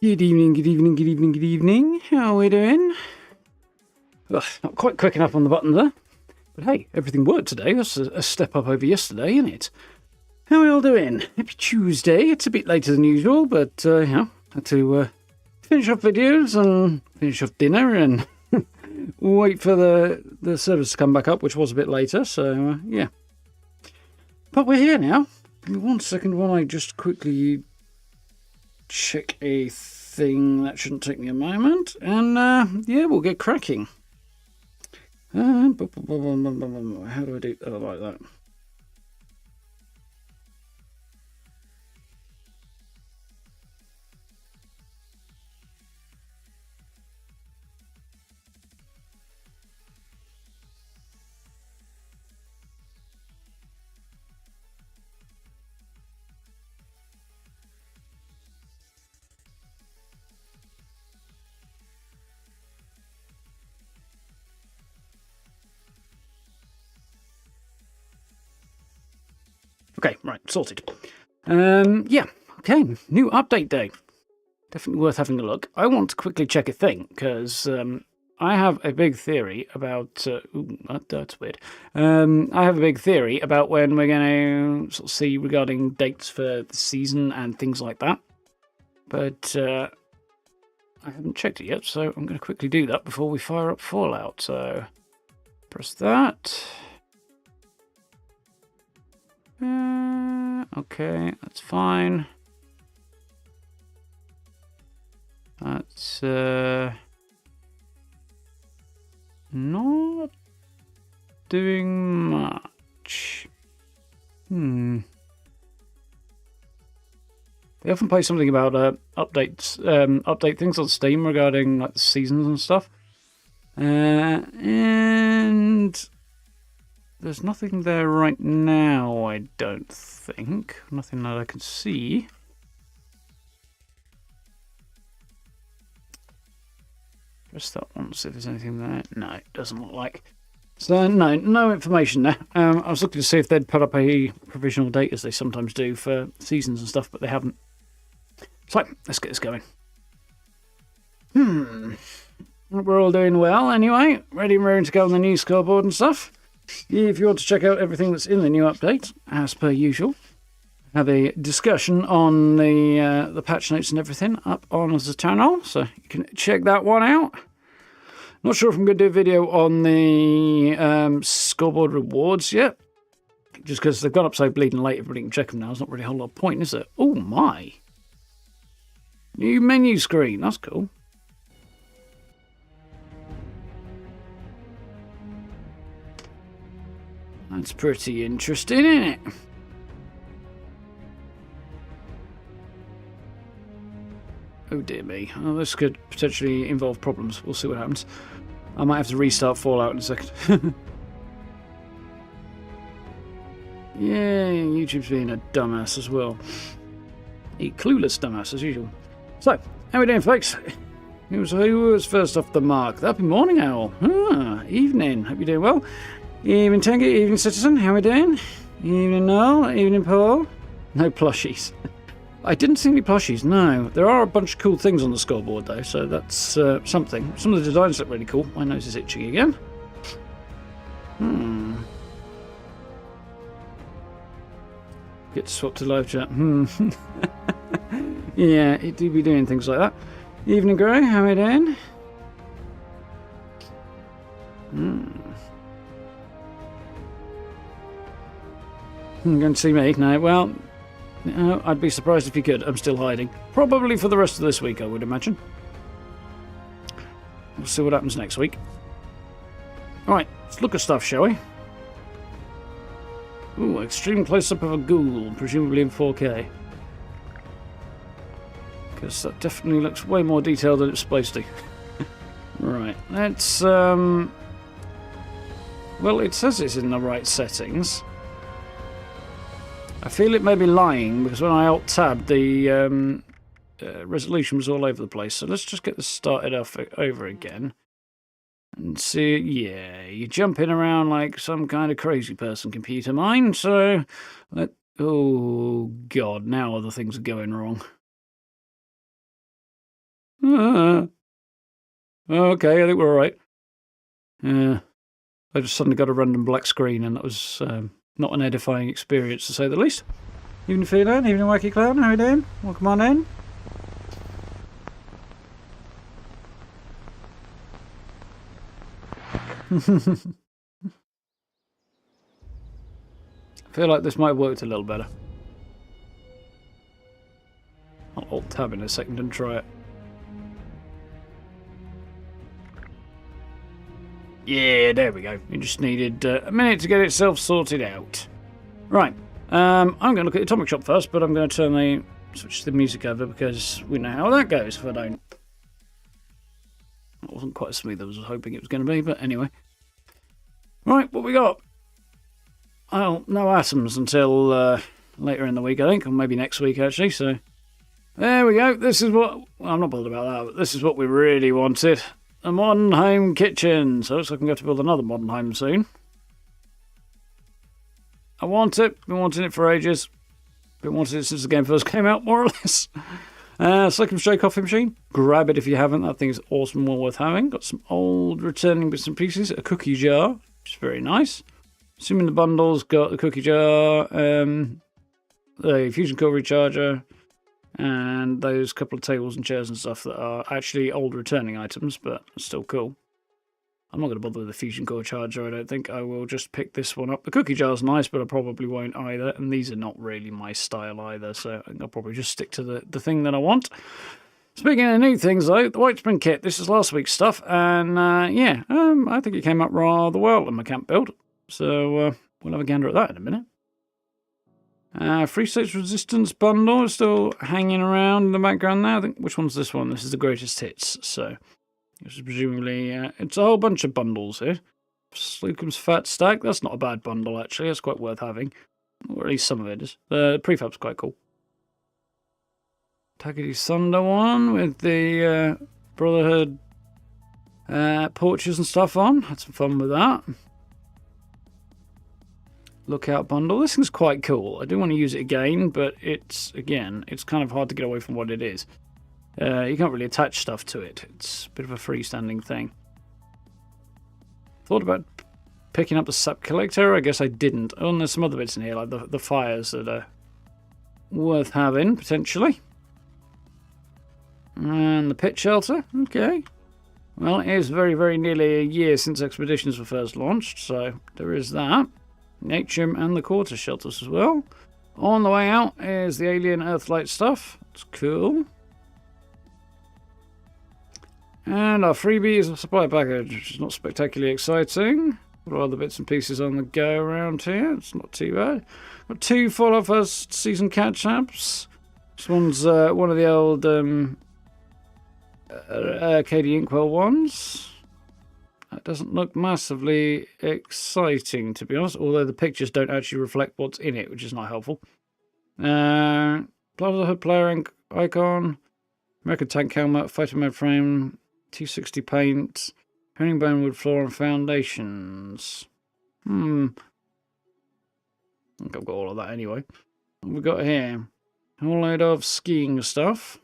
Good evening, good evening, good evening, good evening. How are we doing? Ugh, not quite quick enough on the button there. But hey, everything worked today. That's a step up over yesterday, isn't it? How are we all doing? Happy Tuesday. It's a bit later than usual, but, had to finish off videos and finish off dinner and wait for the service to come back up, which was a bit later, so, yeah. But we're here now. Give me 1 second while I just quickly check a thing. That shouldn't take me a moment. And, yeah, we'll get cracking. How do I do like that? Okay, right, sorted. Yeah, okay, new update day. Definitely worth having a look. I want to quickly check a thing, because I have a big theory about... ooh, that's weird. I have a big theory about when we're going to sort of see regarding dates for the season and things like that. But I haven't checked it yet, so I'm going to quickly do that before we fire up Fallout. So press that. Okay, that's fine. That's not doing much. They often play something about update things on Steam regarding like the seasons and stuff. And there's nothing there right now, I don't think. Nothing that I can see. Press that one, see if there's anything there. No, it doesn't look like. So, no information there. I was looking to see if they'd put up a provisional date, as they sometimes do for seasons and stuff, but they haven't. So, let's get this going. We're all doing well, anyway. Ready and raring to go on the new scoreboard and stuff. If you want to check out everything that's in the new update, as per usual, have a discussion on the patch notes and everything up on the channel, so you can check that one out. Not sure if I'm going to do a video on the scoreboard rewards yet, just because they've gone up so bleeding late, everybody can check them now. There's not really a whole lot of point, is there? Oh my! New menu screen, that's cool. That's pretty interesting, isn't it? Oh dear me. Oh, this could potentially involve problems. We'll see what happens. I might have to restart Fallout in a second. Yeah, YouTube's being a dumbass as well. A clueless dumbass as usual. So, how are we doing, folks? Who was first off the mark? Happy morning, Owl. Evening. Hope you're doing well. Evening, Tangy. Evening, Citizen. How are we doing? Evening, Noel. Evening, Paul. No plushies. I didn't see any plushies, no. There are a bunch of cool things on the scoreboard, though, so that's something. Some of the designs look really cool. My nose is itching again. Get to swap to live chat. Yeah, it do be doing things like that. Evening, Grey. How are you doing? Going to see me? No, well... I'd be surprised if you could. I'm still hiding. Probably for the rest of this week, I would imagine. We'll see what happens next week. Alright, let's look at stuff, shall we? Ooh, extreme close-up of a ghoul, presumably in 4K. Because that definitely looks way more detailed than it's supposed to. Right, let's... Well, it says it's in the right settings. I feel it may be lying, because when I alt-tabbed, the resolution was all over the place. So let's just get this started off over again. And see, yeah, you're jumping around like some kind of crazy person, computer mind. So, oh god, now other things are going wrong. Okay, I think we're alright. I just suddenly got a random black screen, and that was... not an edifying experience, to say the least. Evening, Feline. Evening, Wacky Clown. How are you doing? Welcome on in. I feel like this might have worked a little better. I'll alt-tab in a second and try it. Yeah, there we go. You just needed a minute to get itself sorted out. Right. I'm going to look at the Atomic Shop first, but I'm going to switch the music over because we know how that goes if I don't. It wasn't quite as smooth as I was hoping it was going to be, but anyway. Right, what we got? Well, no atoms until later in the week, I think, or maybe next week, actually, so... There we go. This is what... Well, I'm not bothered about that, but this is what we really wanted. A modern home kitchen. So it looks like I'm going to build another modern home soon. I want it. Been wanting it for ages. Been wanting it since the game first came out, more or less. Slick and Stray coffee machine. Grab it if you haven't. That thing's awesome, well worth having. Got some old returning bits and pieces. A cookie jar, which is very nice. Assuming the bundle's got the cookie jar, the fusion core recharger, and those couple of tables and chairs and stuff that are actually old returning items, but still cool. I'm not going to bother with the fusion core charger, I don't think. I will just pick this one up. The cookie jar's nice, but I probably won't either. And these are not really my style either, so I think I'll probably just stick to the thing that I want. Speaking of new things, though, the White Spring kit. This is last week's stuff, and I think it came up rather well in my camp build. So we'll have a gander at that in a minute. Free States Resistance bundle is still hanging around in the background now. I think, which one's this one? This is the Greatest Hits, so... This is presumably, it's a whole bunch of bundles here. Slocum's Fat Stack, that's not a bad bundle actually, that's quite worth having. Or at least some of it is. The prefab's quite cool. Takagi Thunder one with the Brotherhood porches and stuff on. Had some fun with that. Lookout bundle, this thing's quite cool. I do want to use it again, but it's kind of hard to get away from what it is. You can't really attach stuff to it. It's a bit of a freestanding thing. Thought about picking up the sap collector. I guess I didn't. Oh, and there's some other bits in here, like the fires that are worth having, potentially. And the pit shelter. Okay. Well, it is very, very nearly a year since expeditions were first launched, so there is that. The atrium and the quarter shelters as well. On the way out is the alien Earthlight stuff. It's cool. And our freebie is a supply package, which is not spectacularly exciting. Got other bits and pieces on the go around here. It's not too bad. Got 2 Fallout First Season catch-ups. This one's one of the old Arcadia Inkwell ones. That doesn't look massively exciting, to be honest, although the pictures don't actually reflect what's in it, which is not helpful. Brotherhood player icon, American tank helmet, fighter mode frame, 260 paint, herringbone wood floor and foundations. I think I've got all of that anyway. What have we got here? A whole load of skiing stuff.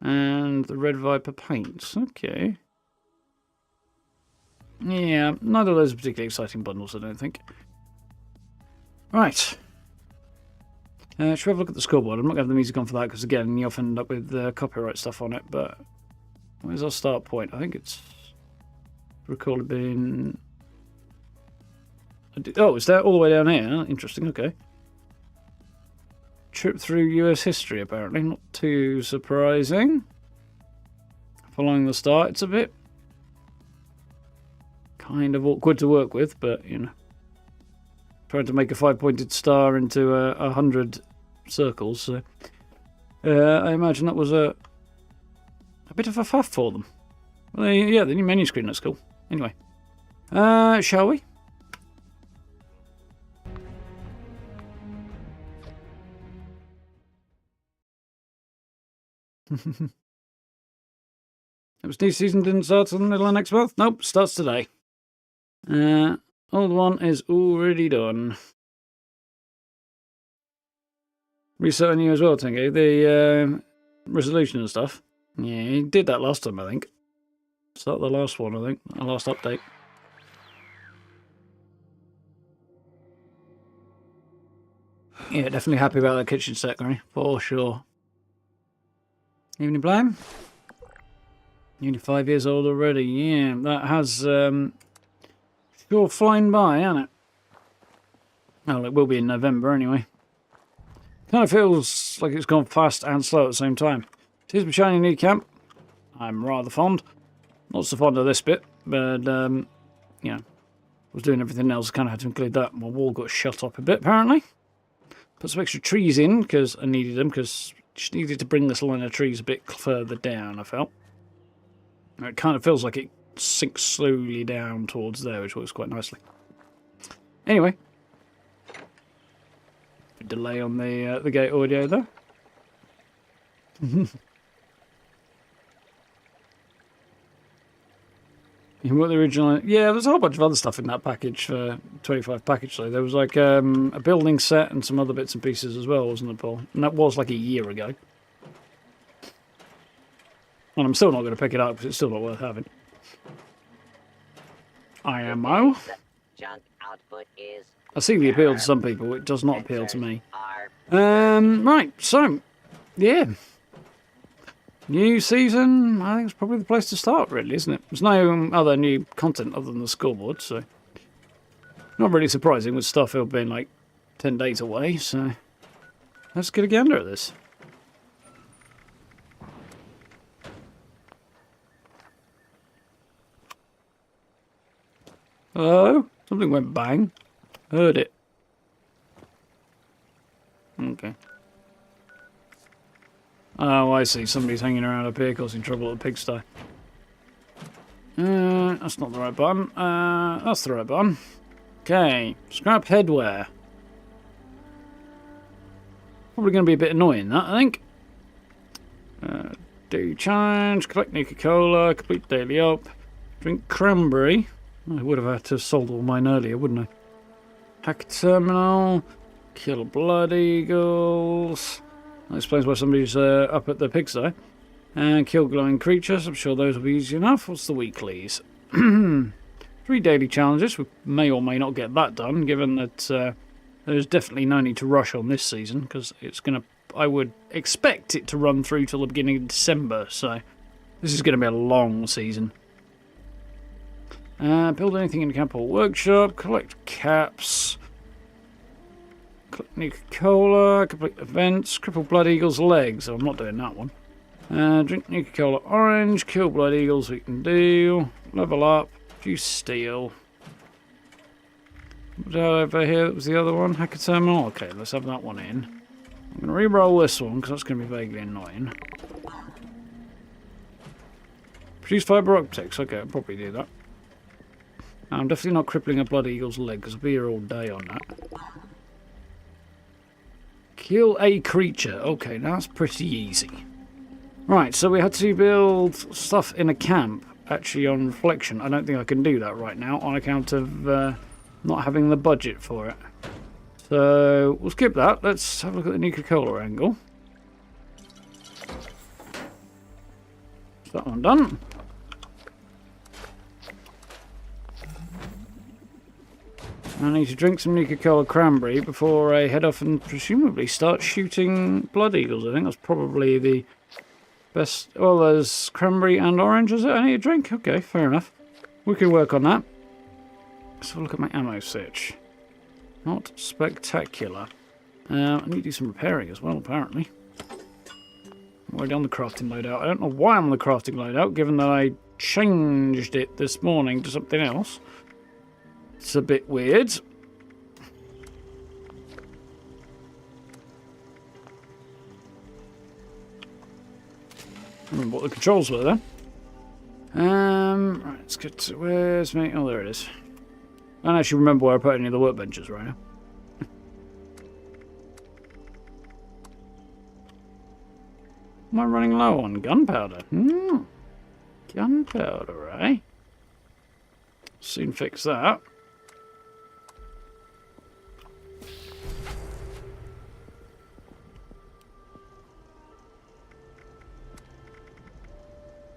And the Red Viper paints. Okay. Yeah, neither of those are particularly exciting bundles, I don't think. Right. Should we have a look at the scoreboard? I'm not going to have the music on for that because, again, you often end up with copyright stuff on it, but where's our start point? I think it's... recall it being... Oh, it's there all the way down here. Interesting, okay. Trip through US history, apparently. Not too surprising. Following the start, it's a bit... kind of awkward to work with, but, you know. Trying to make a 5-pointed star into 100 circles, so... I imagine that was a bit of a faff for them. Well, yeah, the new menu screen looks cool. Anyway. Shall we? It was new season, didn't start until the middle of next month? Nope, starts today. Old one is already done. Resetting you as well, Tengu. The resolution and stuff. Yeah, he did that last time, I think. Start the last one, I think. The last update. Yeah, definitely happy about that kitchen set, Gary. For sure. Evening Blame? Nearly 5 years old already. Yeah, that has sure flown by, hasn't it? Well, it will be in November anyway. Kind of feels like it's gone fast and slow at the same time. Here's my shiny new camp. I'm rather fond. Not so fond of this bit, but you know, was doing everything else. Kind of had to include that. My wall got shut up a bit apparently. Put some extra trees in because I needed them, because just needed to bring this line of trees a bit further down, I felt. It kind of feels like it sinks slowly down towards there, which works quite nicely. Anyway. Delay on the gate audio there. You want the original? Yeah, there's a whole bunch of other stuff in that package for 25 package though. There was like a building set and some other bits and pieces as well, wasn't there, Paul? And that was like a year ago. And I'm still not going to pick it up because it's still not worth having. IMO. I see the appeal to some people. It does not appeal to me. Right, so yeah. New season, I think it's probably the place to start, really, isn't it? There's no other new content other than the scoreboard, so not really surprising with Starfield being like 10 days away, so let's get a gander at this. Oh, something went bang. Heard it. Okay. Oh, I see. Somebody's hanging around up here causing trouble at the pigsty. That's not the right button. That's the right button. Okay. Scrap headwear. Probably going to be a bit annoying, that, I think. Do challenge. Collect Nuka-Cola. Complete daily up. Drink cranberry. I would have had to have sold all mine earlier, wouldn't I? Hack terminal. Kill blood eagles. That explains why somebody's up at the pigsty. And kill glowing creatures. I'm sure those will be easy enough. What's the weeklies? 3 daily challenges. We may or may not get that done, given that there's definitely no need to rush on this season, because it's going to, I would expect it to run through till the beginning of December, so this is going to be a long season. Build anything in the camp or workshop. Collect caps. Collect Nuka-Cola, complete events, cripple blood eagle's legs. Oh, I'm not doing that one. Drink Nuka-Cola orange, kill blood eagles we can do. Level up, juice steel. What over here? That was the other one. Hacker terminal. Okay, let's have that one in. I'm going to re-roll this one because that's going to be vaguely annoying. Produce fiber optics. Okay, I'll probably do that. I'm definitely not crippling a blood eagle's leg because I'll be here all day on that. Kill a creature. Okay, that's pretty easy. Right, so we had to build stuff in a camp, actually on reflection. I don't think I can do that right now on account of not having the budget for it. So we'll skip that. Let's have a look at the Nuka-Cola angle. Is that one done? I need to drink some Nuka-Cola cranberry before I head off and presumably start shooting blood eagles. I think that's probably the best. Well, there's cranberry and orange, is it? I need a drink? Okay, fair enough. We can work on that. Let's have a look at my ammo search. Not spectacular. I need to do some repairing as well, apparently. I'm already on the crafting loadout. I don't know why I'm on the crafting loadout, given that I changed it this morning to something else. It's a bit weird. I remember what the controls were then. Right, let's get to where's me? Oh, there it is. I don't actually remember where I put any of the workbenches right now. Am I running low on gunpowder? Gunpowder, eh? Soon fix that.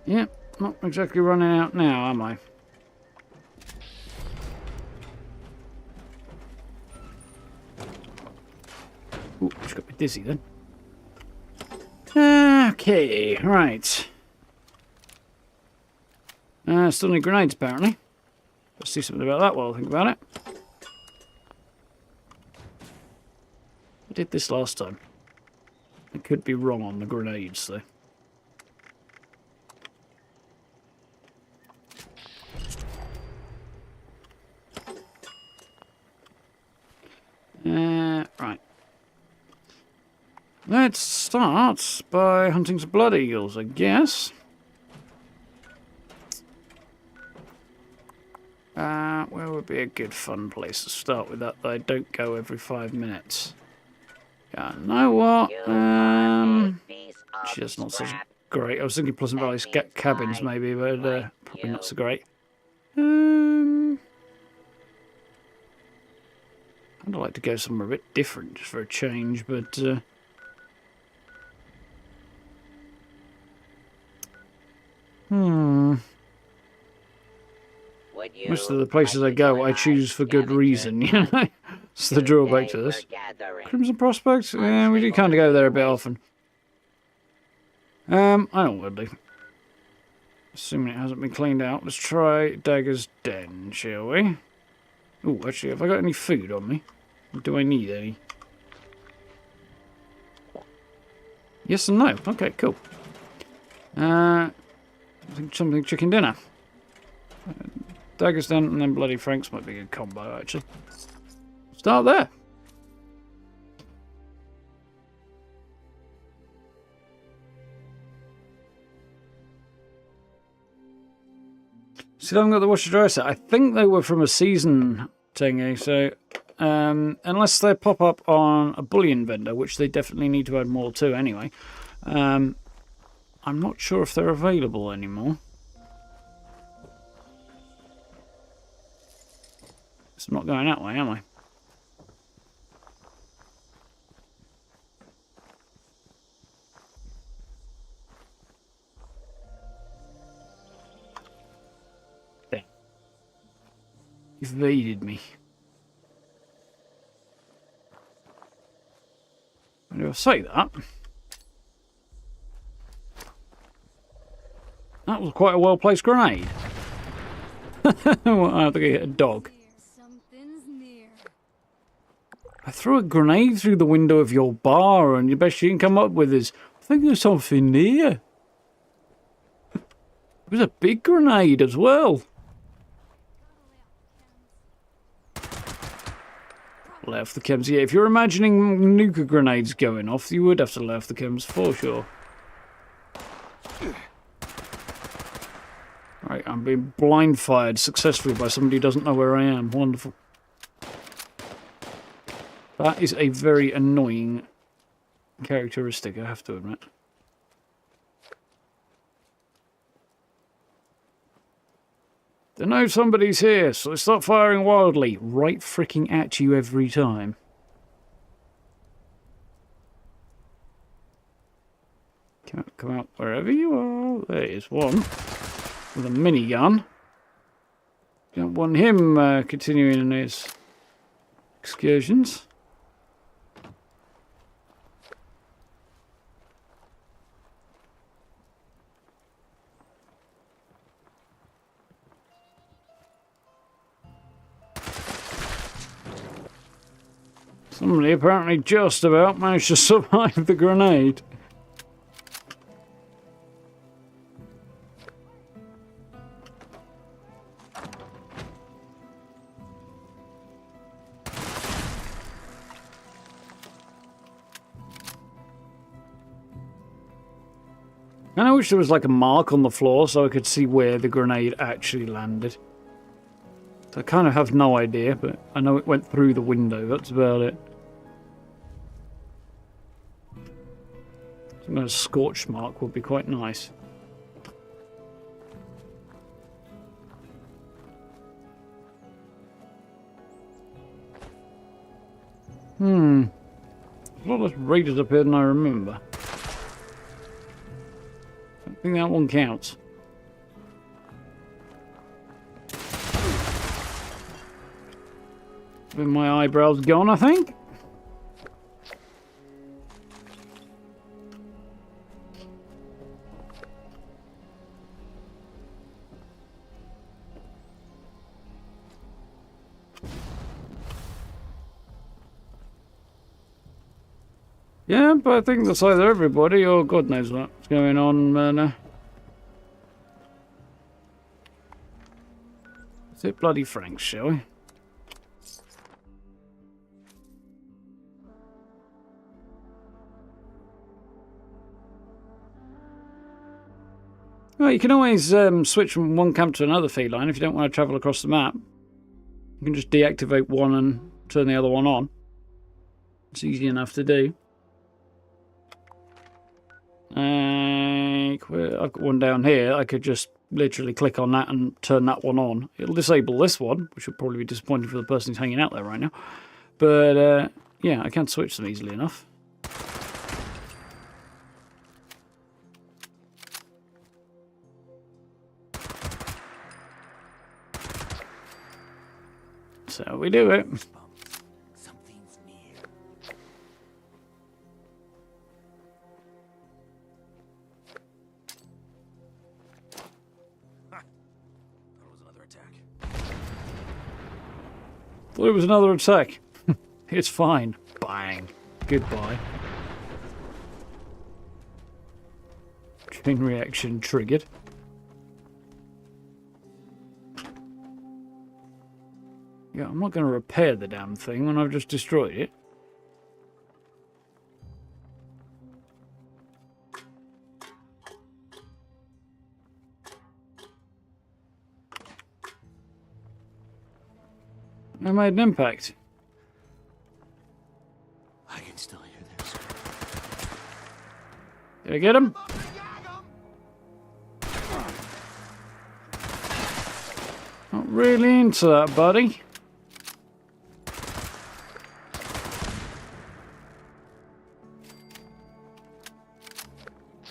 Yep, not exactly running out now, am I? Ooh, just got me dizzy then. Okay, right. Still need grenades, apparently. Let's do something about that while I think about it. I did this last time. I could be wrong on the grenades, though. Right. Let's start by hunting some blood eagles, I guess. Where would be a good fun place to start with that I don't go every 5 minutes? Yeah, you know what? Just not such great. I was thinking Pleasant Valley cabins maybe, but probably not so great. I'd like to go somewhere a bit different just for a change, but most of the places I go, I choose for good reason, you know? It's the drawback to this. Crimson Prospect? Yeah, we do kind of go there a bit often. I don't want to do. Assuming it hasn't been cleaned out, let's try Dagger's Den, shall we? Oh, actually, have I got any food on me? Or do I need any? Yes and no. Okay, cool. I think something chicken dinner. Dagger's Den and then Bloody Franks might be a good combo, actually. Start there. Still haven't got the washer dryer set. I think they were from a season thingy, so unless they pop up on a bullion vendor, which they definitely need to add more to anyway, I'm not sure if they're available anymore. So I'm not going that way, am I? There. Evaded me. Why do I say that? That was quite a well-placed grenade. I think I hit a dog. I threw a grenade through the window of your bar, and the best you can come up with is, I think there's something near. It was a big grenade as well. Let off the chems. Yeah, if you're imagining nuka grenades going off, you would have to let off the chems for sure. Right, I'm being blind fired successfully by somebody who doesn't know where I am. Wonderful. That is a very annoying characteristic, I have to admit. They know somebody's here, so they start firing wildly. Right fricking at you every time. Come out wherever you are. There is one. With a minigun. Don't want him continuing in his excursions. Somebody apparently just about managed to survive the grenade. And I wish there was like a mark on the floor so I could see where the grenade actually landed. So I kind of have no idea, but I know it went through the window, that's about it. Some kind of scorch mark would be quite nice. A lot less raiders up here than I remember. I think that one counts. With my eyebrows gone, I think. Yeah, but I think that's either everybody or God knows what's going on, man. Let's hit Bloody Franks, shall we? Well, you can always switch from one camp to another feline if you don't want to travel across the map. You can just deactivate one and turn the other one on. It's easy enough to do. I've got one down here. I could just literally click on that and turn that one on. It'll disable this one, which will probably be disappointing for the person who's hanging out there right now. But, yeah, I can switch them easily enough. So we do it. Something's near. Ha! That was another attack. Thought it was another attack. It's fine. Bang. Goodbye. Chain reaction triggered. Yeah, I'm not going to repair the damn thing when I've just destroyed it. I made an impact. I can still hear this. Did I get him? Not really into that, buddy.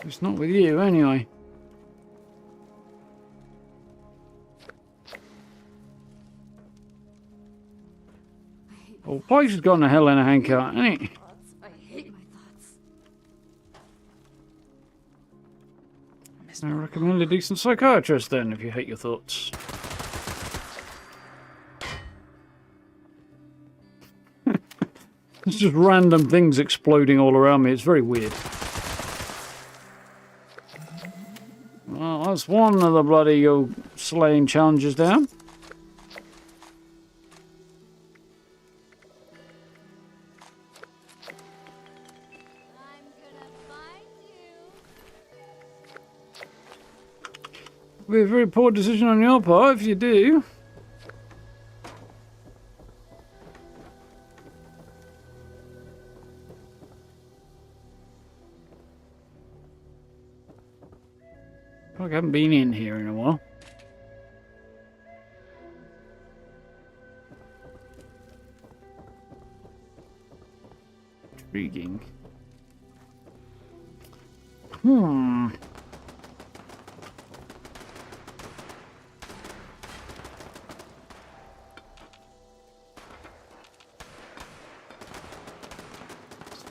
It's not with you, anyway. Oh, Pike's has gone to hell in a handcart, hasn't he? I hate my thoughts. I recommend a decent psychiatrist then, if you hate your thoughts. It's just random things exploding all around me. It's very weird. Well, that's one of the bloody slaying challenges down. I'm gonna find you. Be a very poor decision on your part if you do. I haven't been in here in a while. Intriguing.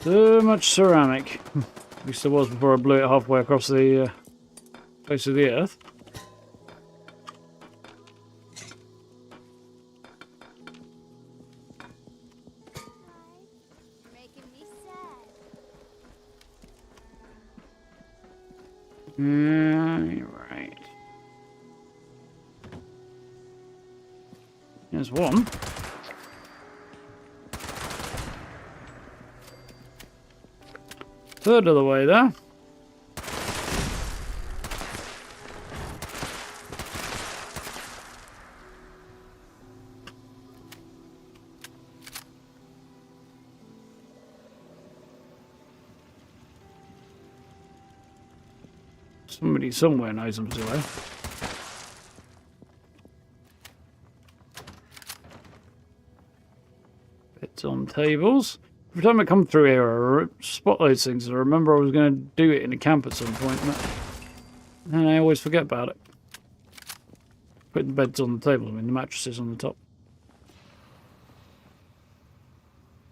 So much ceramic. At least there was before I blew it halfway across the face of the earth. You're making me sad. Right. There's one. Third of the way there. Somebody somewhere knows them today. Beds on tables. Every time I come through here, I spot those things. I remember I was going to do it in a camp at some point, and I always forget about it. Put the beds on the table, I mean the mattresses on the top.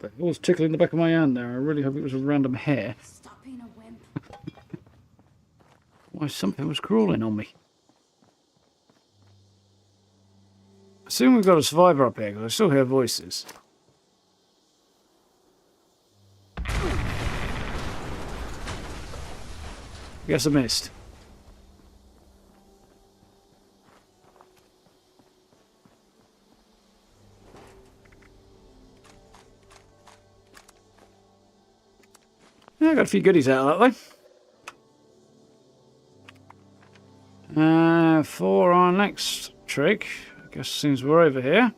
It was tickling the back of my hand there. I really hope it was a random hair. Stop being a wimp. Why, something was crawling on me. I assume we've got a survivor up here, because I still hear voices. Guess I missed. Yeah, I got a few goodies out of that way. For our next trick, I guess since we're over here.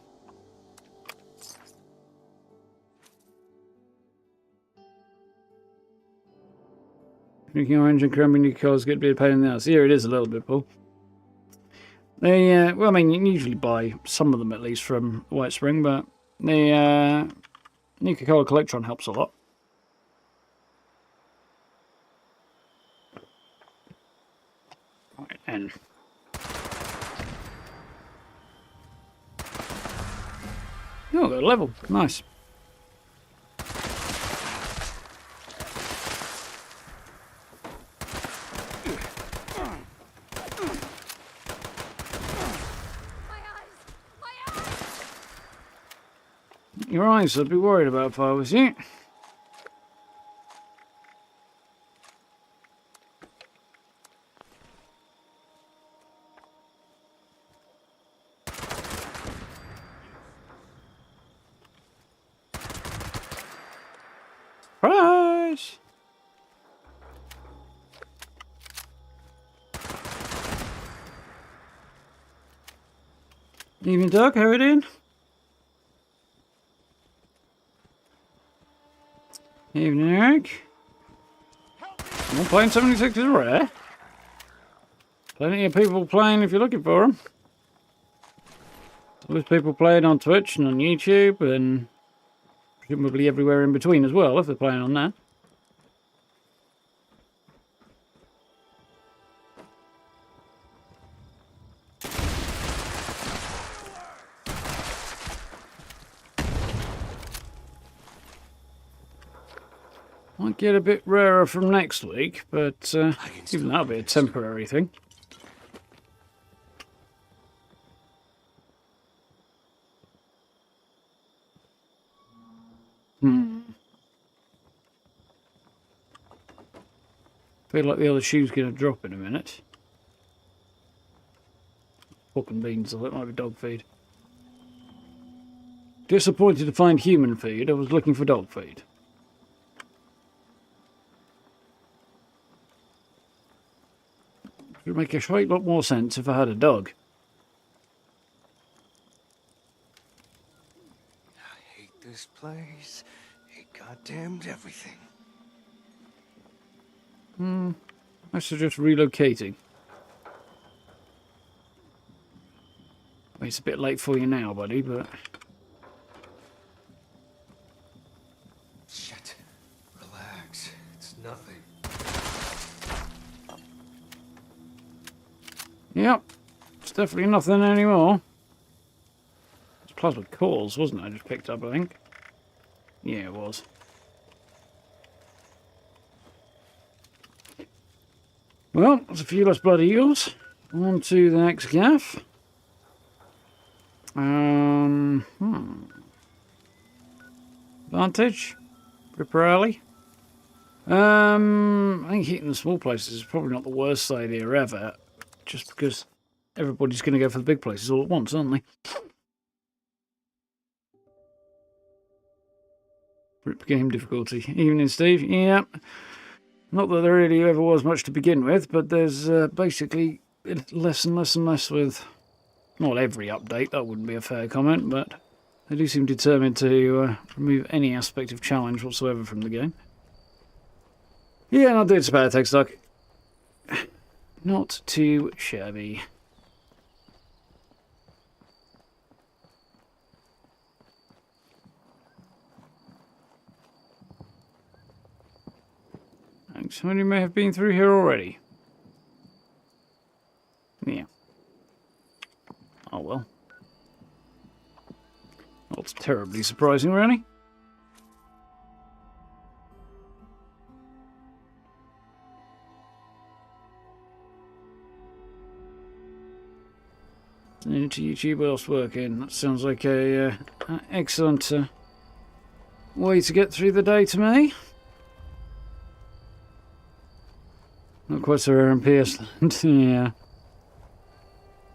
Making orange and cramming new colours get a bit of pain in the ass. Here it is a little bit, Paul. They, well, I mean, you can usually buy some of them at least from White Spring, but the Nuka-Cola Collectron helps a lot. Right, and oh, got a level. Nice. My eyes! My eyes! Your eyes, I'd be worried about if I was you. Surprise! Evening, Doug. How are you doing? Evening, Eric. Well, playing 76 is rare. Plenty of people playing if you're looking for them. There's people playing on Twitch and on YouTube and presumably everywhere in between as well if they're playing on that. Might get a bit rarer from next week, but even that'll be a temporary thing. Feel like the other shoe's going to drop in a minute. Pork and beans, I thought it might be dog feed. Disappointed to find human feed. I was looking for dog feed. It would make a great lot more sense if I had a dog. I hate this place. It goddamned everything. I suggest relocating. Well, it's a bit late for you now, buddy, but... Shit. Relax. It's nothing. Yep. It's definitely nothing anymore. It's plasma cores, wasn't it? I just picked up, I think. Yeah, it was. Well, there's a few less blood eagles. On to the next gaff. Vantage? Ripper Alley? I think hitting the small places is probably not the worst idea ever. Just because everybody's going to go for the big places all at once, aren't they? Rip game difficulty. Evening, Steve. Yeah. Not that there really ever was much to begin with, but there's basically less and less and less with... Not every update, that wouldn't be a fair comment, but they do seem determined to remove any aspect of challenge whatsoever from the game. Yeah, not doing so bad, thanks, Doc. Not too shabby. Thanks. Somebody may have been through here already. Yeah. Oh well. Not terribly surprising, really. Into YouTube whilst working. That sounds like a excellent way to get through the day to me. Not quite so rare in PS Land. Yeah.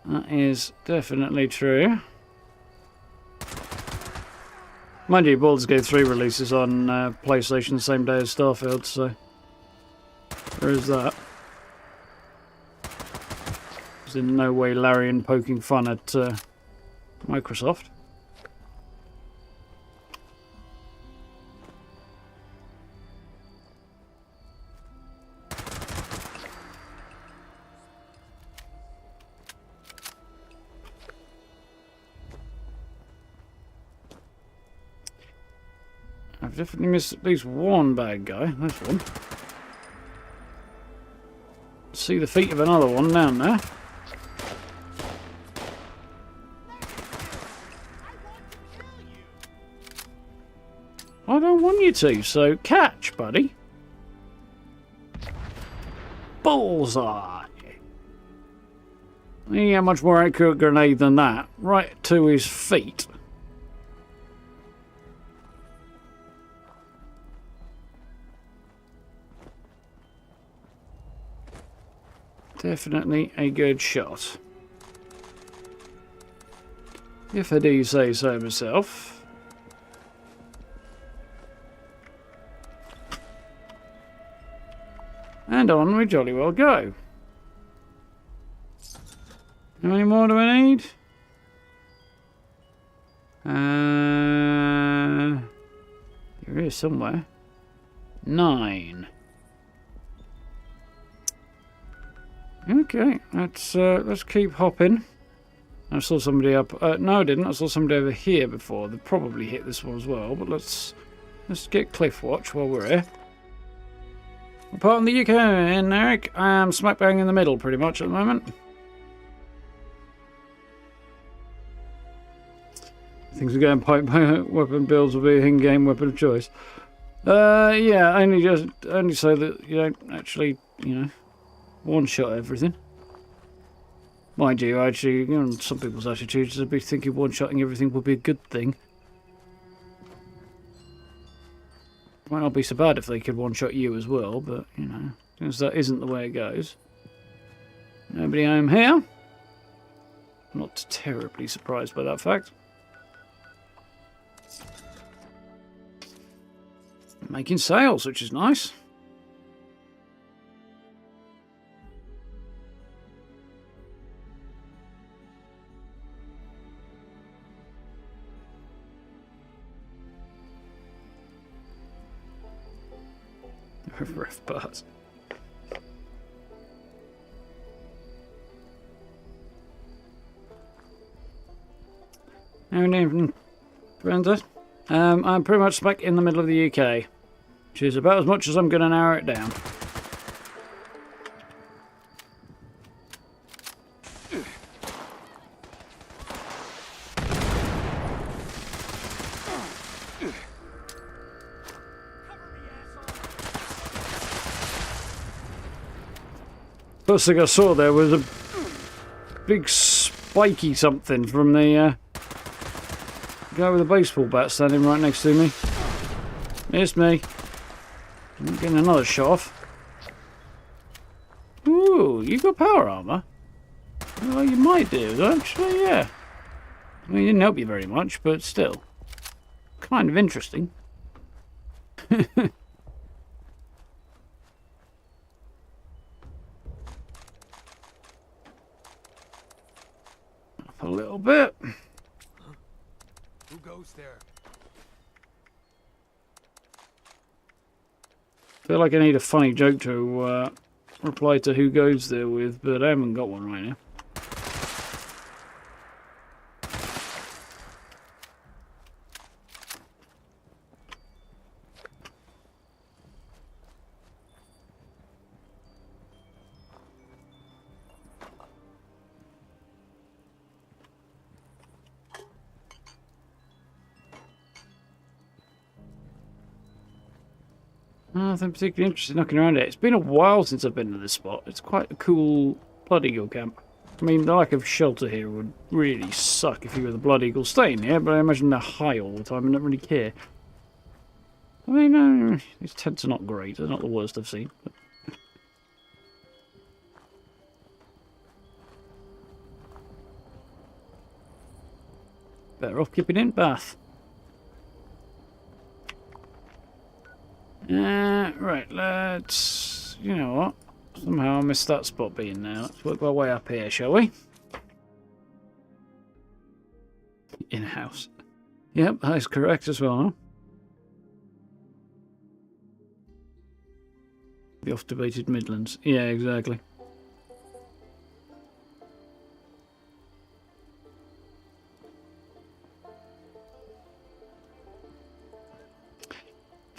That is definitely true. Mind you, Baldur's Gate 3 releases on PlayStation the same day as Starfield, so there is that. There's in no way Larian poking fun at Microsoft. I've definitely missed at least one bad guy. That's one. See the feet of another one down there. I don't want you to, so catch, buddy. Bullseye. He had a much more accurate grenade than that. Right to his feet. Definitely a good shot. If I do say so myself. And on we jolly well go. How many more do I need? There is somewhere. 9. Okay, let's keep hopping. I saw somebody up. No, I didn't. I saw somebody over here before. They probably hit this one as well. But let's get cliff watch while we're here. We're part of the UK, and Eric. I'm smack bang in the middle, pretty much at the moment. Things are going pipe. Weapon builds will be an in-game weapon of choice. Yeah, only so that you don't actually, one-shot everything. Mind you, actually, some people's attitudes would be thinking one-shotting everything would be a good thing. Might not be so bad if they could one-shot you as well, but, since that isn't the way it goes. Nobody home here. Not terribly surprised by that fact. Making sales, which is nice. Ref bars. How many Brenda? I'm pretty much smack in the middle of the UK, which is about as much as I'm going to narrow it down. First thing I saw there was a big spiky something from the guy with a baseball bat standing right next to me. It's me. I'm getting another shot off. Ooh, you got power armor? Well, you might do, actually, yeah. I mean, it didn't help you very much, but still. Kind of interesting. Up a little bit. Who goes there? Feel like I need a funny joke to reply to who goes there with, but I haven't got one right now. Nothing particularly interesting knocking around it. It's been a while since I've been to this spot. It's quite a cool Blood Eagle camp. I mean, the lack of shelter here would really suck if you were the Blood Eagle staying here, but I imagine they're high all the time and don't really care. I mean, these tents are not great. They're not the worst I've seen. But... better off keeping in Bath. Right, let's... you know what? Somehow I missed that spot being there. Let's work our way up here, shall we? In-house. Yep, that is correct as well, huh? The oft-debated Midlands. Yeah, exactly.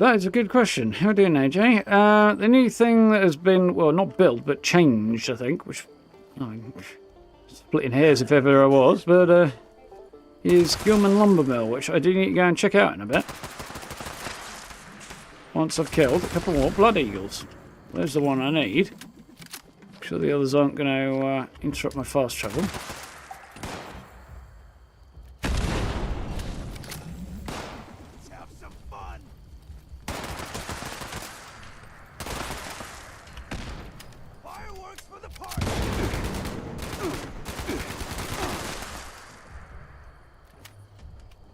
That is a good question. How are you doing, AJ? The new thing that has been, well, not built, but changed, I think, which, splitting hairs if ever I was, but is Gilman Lumber Mill, which I do need to go and check out in a bit. Once I've killed a couple more blood eagles. There's the one I need. Make sure the others aren't going to interrupt my fast travel. Let's have some fun. Fireworks for the party.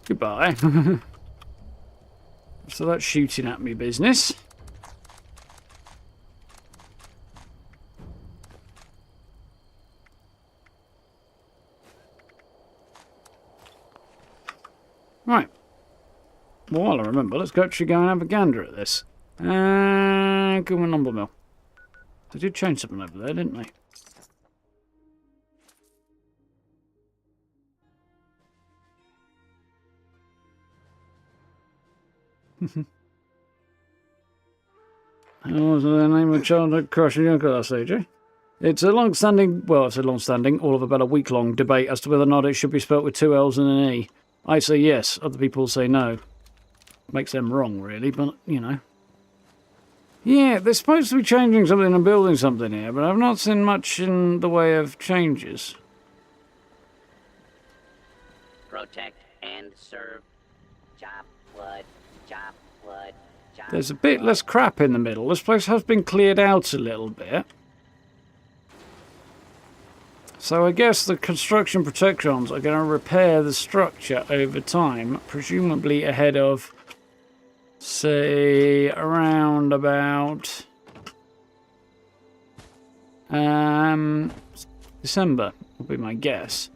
Goodbye. So that's shooting at me business. Right. Well, while I remember, let's actually go and have a gander at this. Gilman Lumber Mill. They did change something over there, didn't they? What was the name of childhood crush on your class, AJ? It's a long-standing, well, I said long-standing, all of about a week-long debate as to whether or not it should be spelt with 2 L's and an E. I say yes, other people say no. Makes them wrong, really, but, you know. Yeah, they're supposed to be changing something and building something here, but I've not seen much in the way of changes. Protect and serve. Chop wood. Chop wood. Chop There's a bit less crap in the middle. This place has been cleared out a little bit. So I guess the construction protections are going to repair the structure over time, presumably ahead of, say, around about December, would be my guess.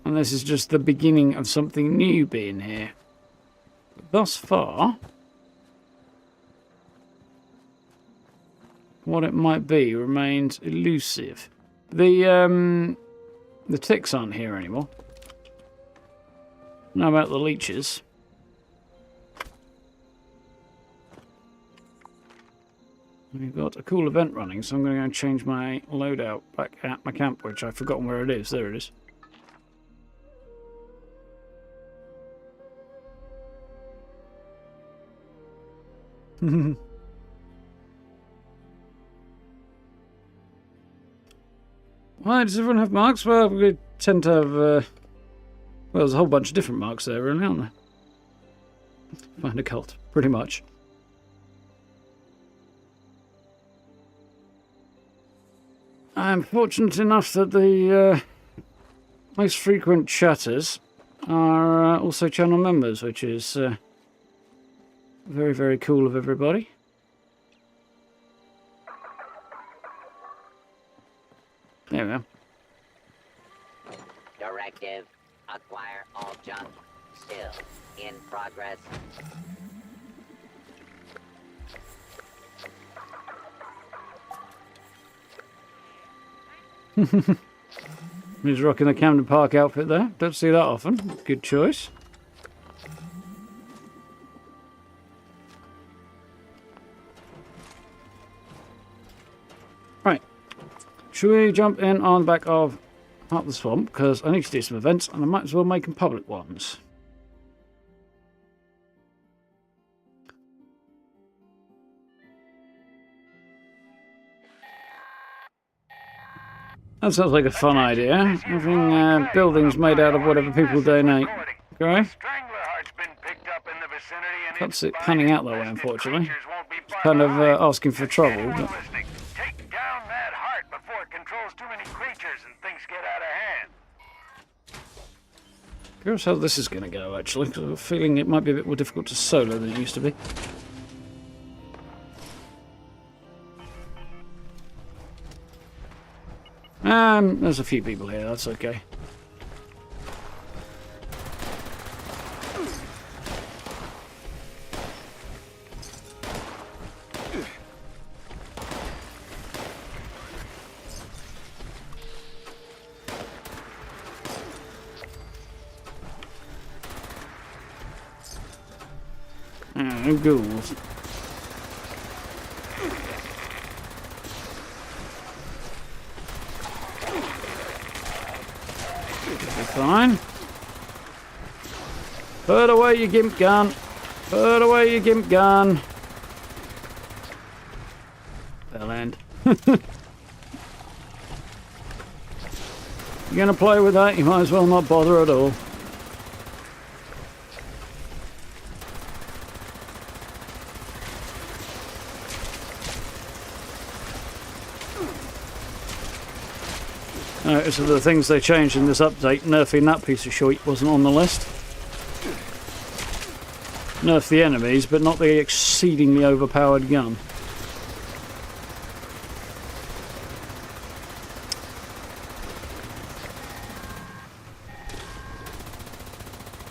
And this is just the beginning of something new being here. Thus far, what it might be remains elusive. The ticks aren't here anymore. Know about the leeches. We've got a cool event running, so I'm going to go and change my loadout back at my camp, which I've forgotten where it is. There it is. Why does everyone have marks? Well, we tend to have, well, there's a whole bunch of different marks there, really, aren't there? Find a cult, pretty much. I'm fortunate enough that the most frequent chatters are also channel members, which is very, very cool of everybody. There we go. Directive. Acquire all junk. Still in progress. He's rocking the Camden Park outfit there. Don't see that often. Good choice. Right. Should we jump in on the back of Heart of the Swamp? Because I need to do some events and I might as well make them public ones. That sounds like a fun idea. Having buildings made out of whatever people donate. Okay? Can't see it panning out that way, unfortunately. It's kind of asking for trouble. But... Take down that heart before it controls too many creatures and things get out of hand. Curious how this is going to go, actually, because I have a feeling it might be a bit more difficult to solo than it used to be. There's a few people here, that's okay. many ghouls. Fine. Put away your gimp gun. Put away your gimp gun. Bell end. You're gonna play with that, you might as well not bother at all. Notice of the things they changed in this update, nerfing that piece of shit wasn't on the list. Nerf the enemies, but not the exceedingly overpowered gun.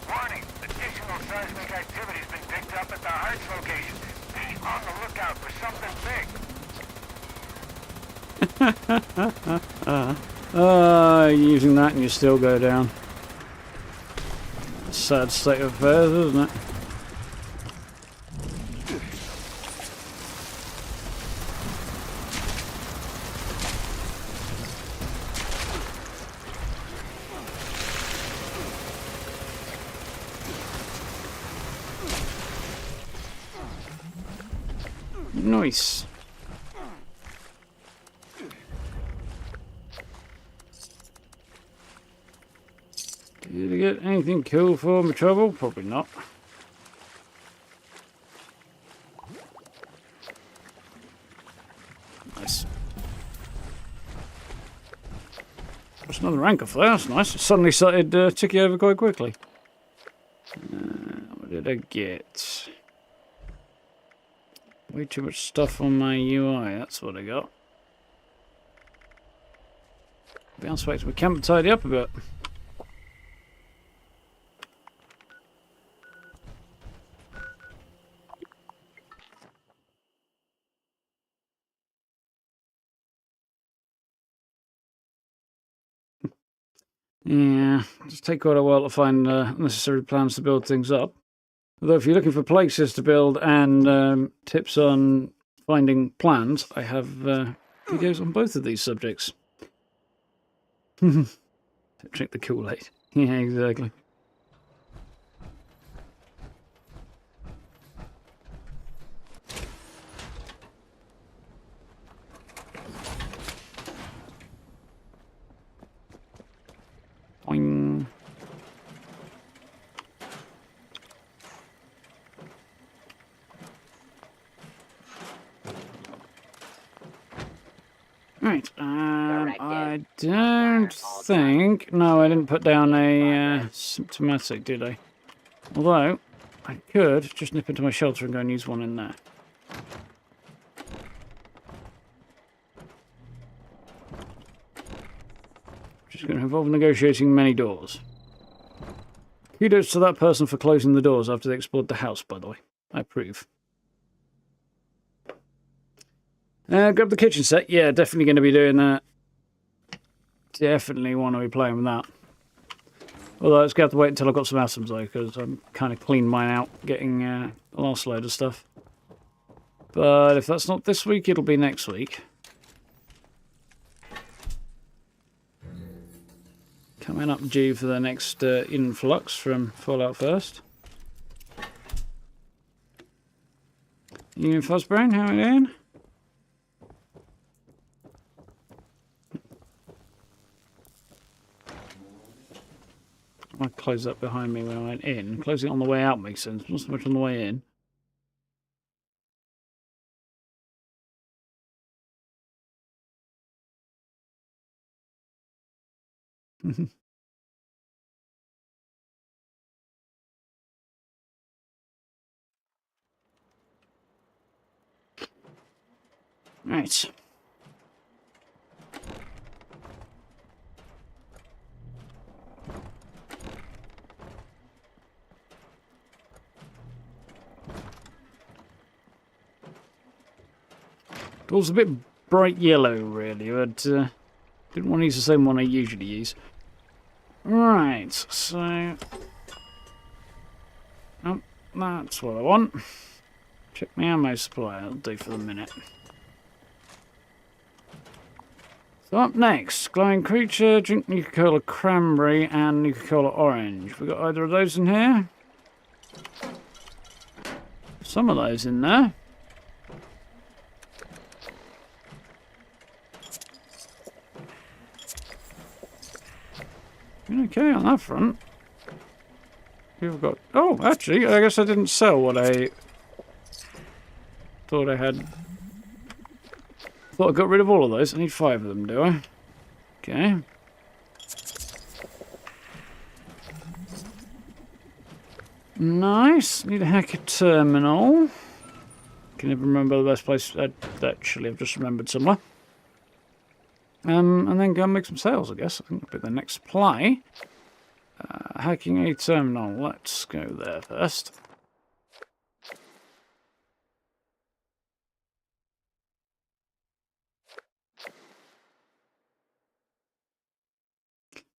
Warning, additional seismic activity's been picked up at the Hearts location. Be on the lookout for something big. Using that and you still go down. Sad state of affairs, isn't it? Nice. Did I get anything cool for my trouble? Probably not. Nice. That's another anchor flare, that's nice. It suddenly started ticking over quite quickly. What did I get? Way too much stuff on my UI, that's what I got. Bounce back to my camp and tidy up a bit. Yeah, just take quite a while to find necessary plans to build things up. Although if you're looking for places to build and tips on finding plans, I have videos on both of these subjects. Drink the Kool-Aid. Yeah, exactly. Boing. Right, I don't think... No, I didn't put down a symptomatic, did I? Although, I could just nip into my shelter and go and use one in there. Which is going to involve negotiating many doors. Kudos to that person for closing the doors after they explored the house, by the way. I approve. Grab the kitchen set. Yeah, definitely going to be doing that. Definitely want to be playing with that. Although it's going to have to wait until I've got some atoms, though, because I'm kind of cleaned mine out, getting the last load of stuff. But if that's not this week, it'll be next week. Coming up due for the next influx from Fallout First. You and Fuzzbrain, how are you doing? I closed that behind me when I went in. Closing it on the way out makes sense, not so much on the way in. Right. It was a bit bright yellow, really, but didn't want to use the same one I usually use. Right, so... Oh, that's what I want. Check my ammo supply, that'll do for the minute. So up next, glowing creature, drink Nuka-Cola cranberry and Nuka-Cola orange. We got either of those in here? Some of those in there. Okay on that front. We've got... Oh, actually, I guess I didn't sell what I thought I had. Thought I got rid of all of those. I need 5 of them, do I? Okay. Nice. Need a hacker terminal. Can never remember the best place. Actually, I've just remembered somewhere. And then go and make some sales, I guess. I think that'll be the next play. Hacking a terminal. Let's go there first.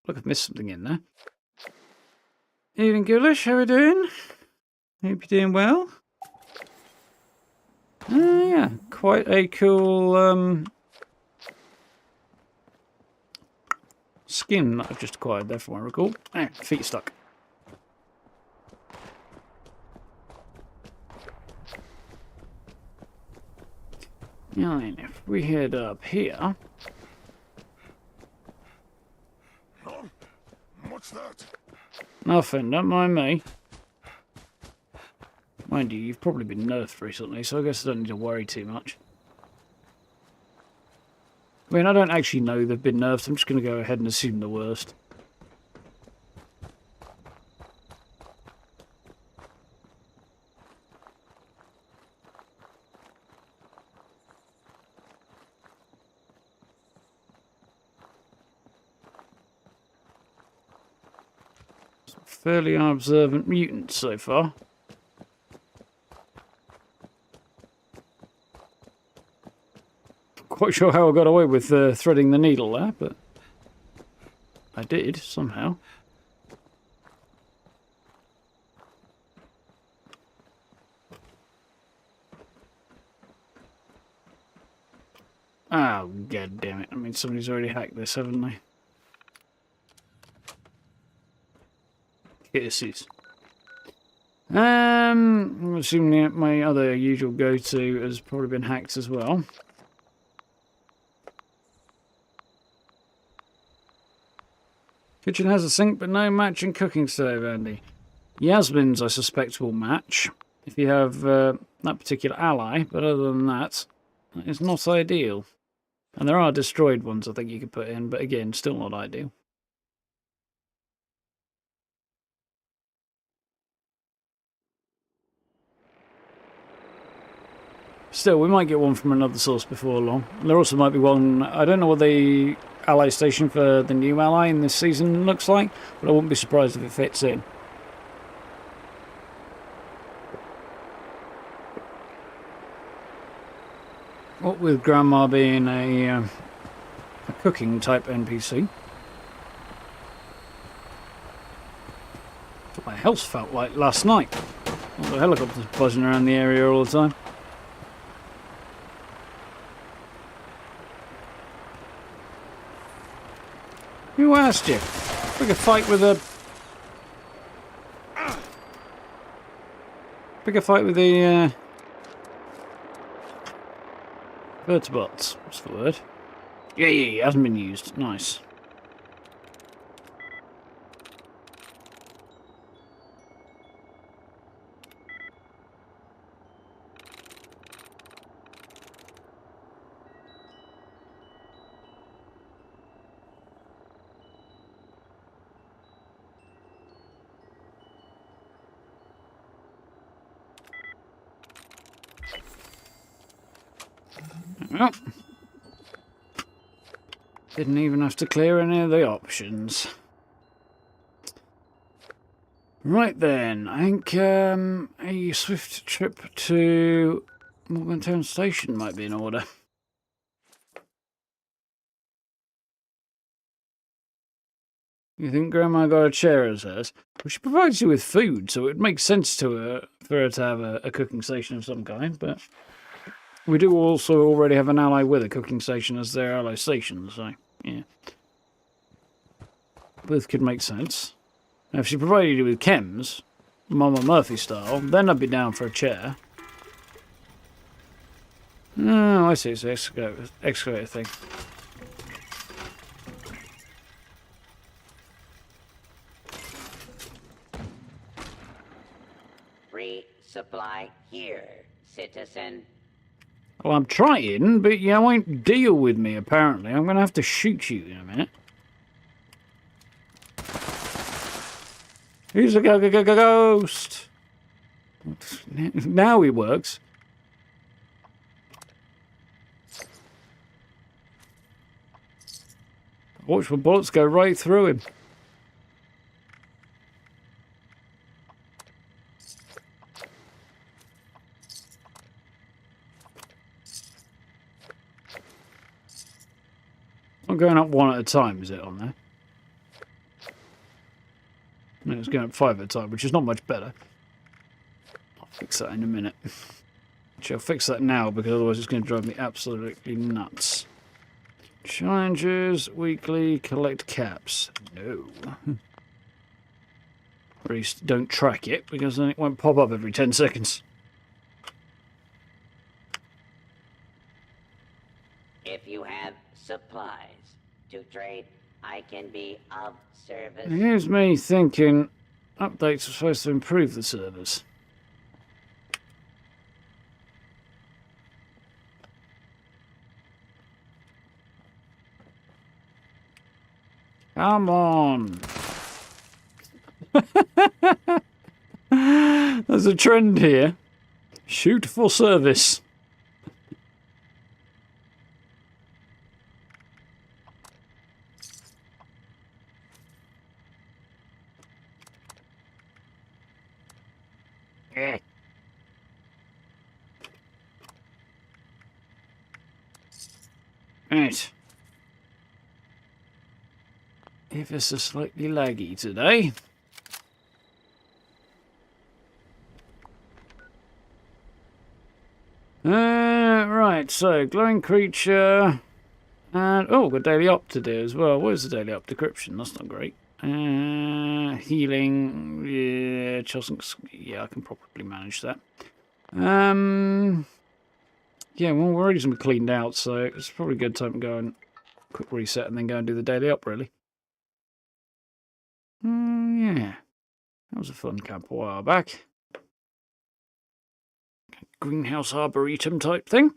Look, I've missed something in there. Evening, Ghoulish. How are we doing? Hope you're doing well. Yeah, quite a cool skin that I've just acquired there, from what I recall. Ah, feet stuck. Now then, if we head up here... What's that? Nothing, don't mind me. Mind you, you've probably been nerfed recently, so I guess I don't need to worry too much. I mean, I don't actually know they've been nerfed, I'm just going to go ahead and assume the worst. Fairly unobservant mutants so far. Quite sure how I got away with threading the needle there, but I did somehow. Oh, god damn it. I mean, somebody's already hacked this, haven't they? Kisses. I'm assuming my other usual go-to has probably been hacked as well. Kitchen has a sink, but no matching cooking stove, Andy. Yasmin's, I suspect, will match if you have that particular ally, but other than that, it's not ideal. And there are destroyed ones I think you could put in, but again, still not ideal. Still, we might get one from another source before long. There also might be one... I don't know what the ally station for the new ally in this season looks like, but I wouldn't be surprised if it fits in. What with Grandma being a cooking type NPC. That's what my house felt like last night. All the helicopters buzzing around the area all the time. Who asked you? Pick a fight with a... Pick a fight with the... vertebrates. What's the word? Yeah, hasn't been used. Nice. Well, didn't even have to clear any of the options. Right then, I think a swift trip to Morgantown Station might be in order. You think Grandma got a chair as hers? Well, she provides you with food, so it makes sense to her for her to have a cooking station of some kind, but we do also already have an ally with a cooking station as their ally station, so, yeah. Both could make sense. Now, if she provided you with chems, Mama Murphy style, then I'd be down for a chair. Oh, I see, it's the excavator thing. Resupply here, citizen. Well, I'm trying, but you won't deal with me, apparently. I'm going to have to shoot you in a minute. He's a ghost. Now he works. Watch the bullets go right through him. I'm going up one at a time, is it on there? No, it's going up 5 at a time, which is not much better. I'll fix that in a minute. Actually, I'll fix that now, because otherwise it's going to drive me absolutely nuts. Challenges, weekly, collect caps. No. Or at least don't track it, because then it won't pop up every 10 seconds. If you have supplies to trade, I can be of service. Here's me thinking updates are supposed to improve the servers. Come on. There's a trend here. Shoot for service. Right. If it's a slightly laggy today. Right, so glowing creature. And oh, got daily op to do as well. What is the daily op decryption? That's not great. Healing. Yeah, yeah, I can probably manage that. Yeah, well, we're already going to be cleaned out, so it's probably a good time to go and quick reset and then go and do the daily op, really. Yeah. That was a fun camp a while back. Greenhouse Arboretum type thing.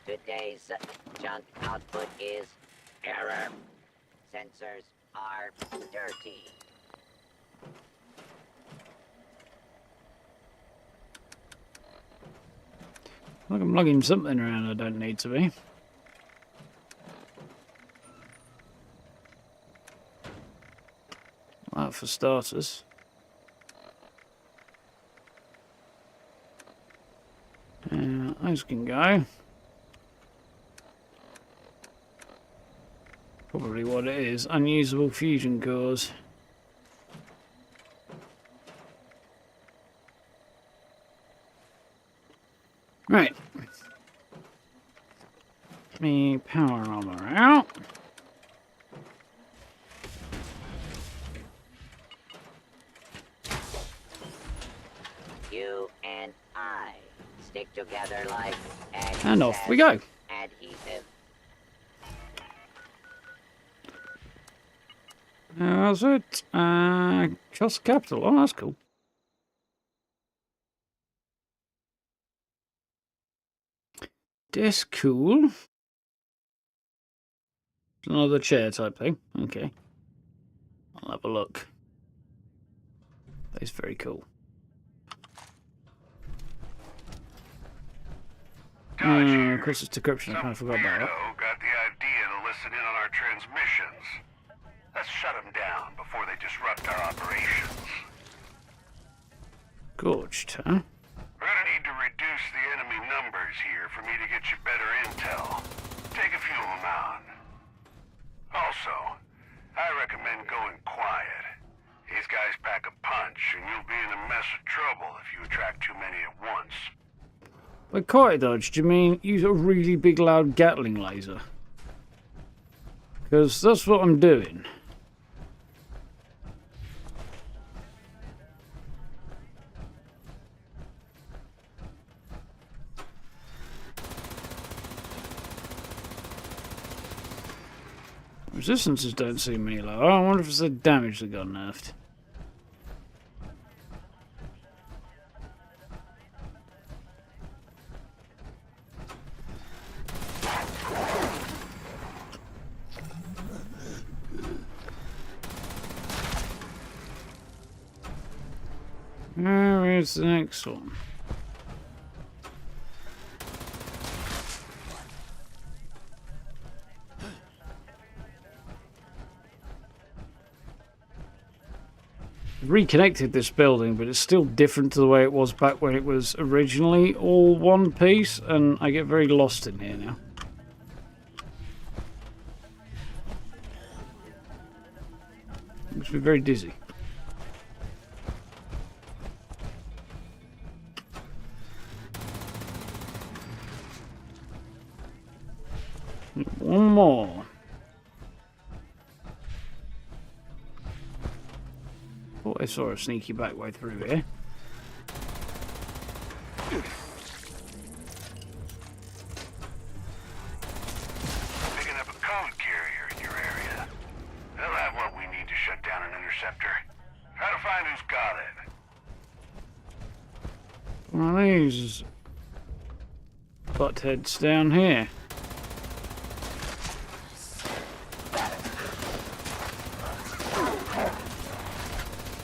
Today's junk output is error. Sensors are dirty. Like I'm lugging something around I don't need to be. Well, for starters. Those can go. Probably what it is. Unusable fusion cores. Right. Let me power armor out. You and I stick together like And off we go. adhesive. How's it? Cost capital. Oh, that's cool. That's cool. Another chair type thing. Okay. I'll have a look. That is very cool. Of course, it's decryption. I kind of forgot about that. Got the idea to listen in on our transmissions. Let's shut them down before they disrupt our operations. Gorged, huh? We're gonna need to reduce the enemy numbers here for me to get you better intel. Take a few of them out. Also, I recommend going quiet. These guys pack a punch, and you'll be in a mess of trouble if you attract too many at once. By quiet dodge, do you mean use a really big loud Gatling laser? Because that's what I'm doing. Resistances don't seem any lower. I wonder if it's the damage that got nerfed. Where is the next one? Reconnected this building, but it's still different to the way it was back when it was originally all one piece, and I get very lost in here now. Makes me very dizzy. One more. Thought I saw a sneaky back way through here. Picking up a code carrier in your area. They'll have what we need to shut down an interceptor. Try to find who's got it. One of these buttheads down here.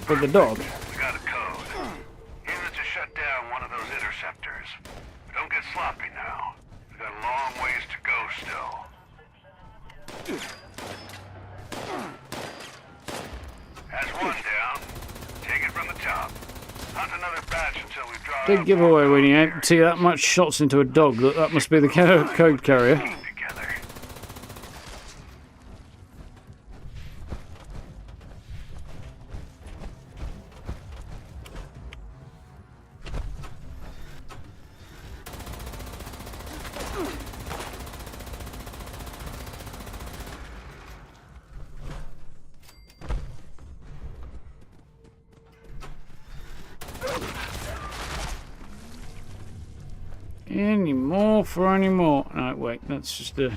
For the dog. We got a code. Use it to shut down one of those interceptors. But don't get sloppy now. We got a long ways to go still. That's one down. Take it from the top. Hunt another batch until we draw Big giveaway when you empty that much shots into a dog. That must be the code carrier. together. Any more for any more? No, wait, that's just the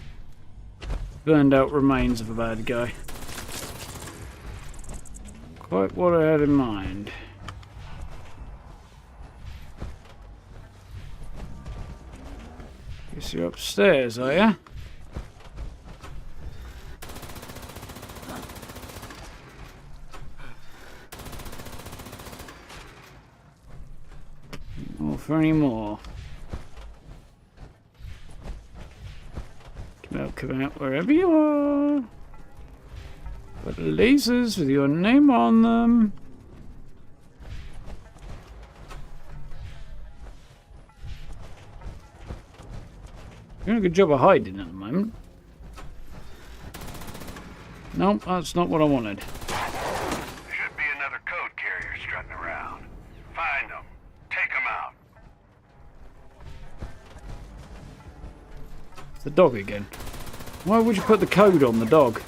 burned out remains of a bad guy. Quite what I had in mind. Guess you're upstairs, are ya? More for any more. Come out wherever you are. Got lasers with your name on them. You're doing a good job of hiding at the moment. Nope, that's not what I wanted. There should be another code carrier strutting around. Find them. Take them out. It's the dog again. Why would you put the code on the dog?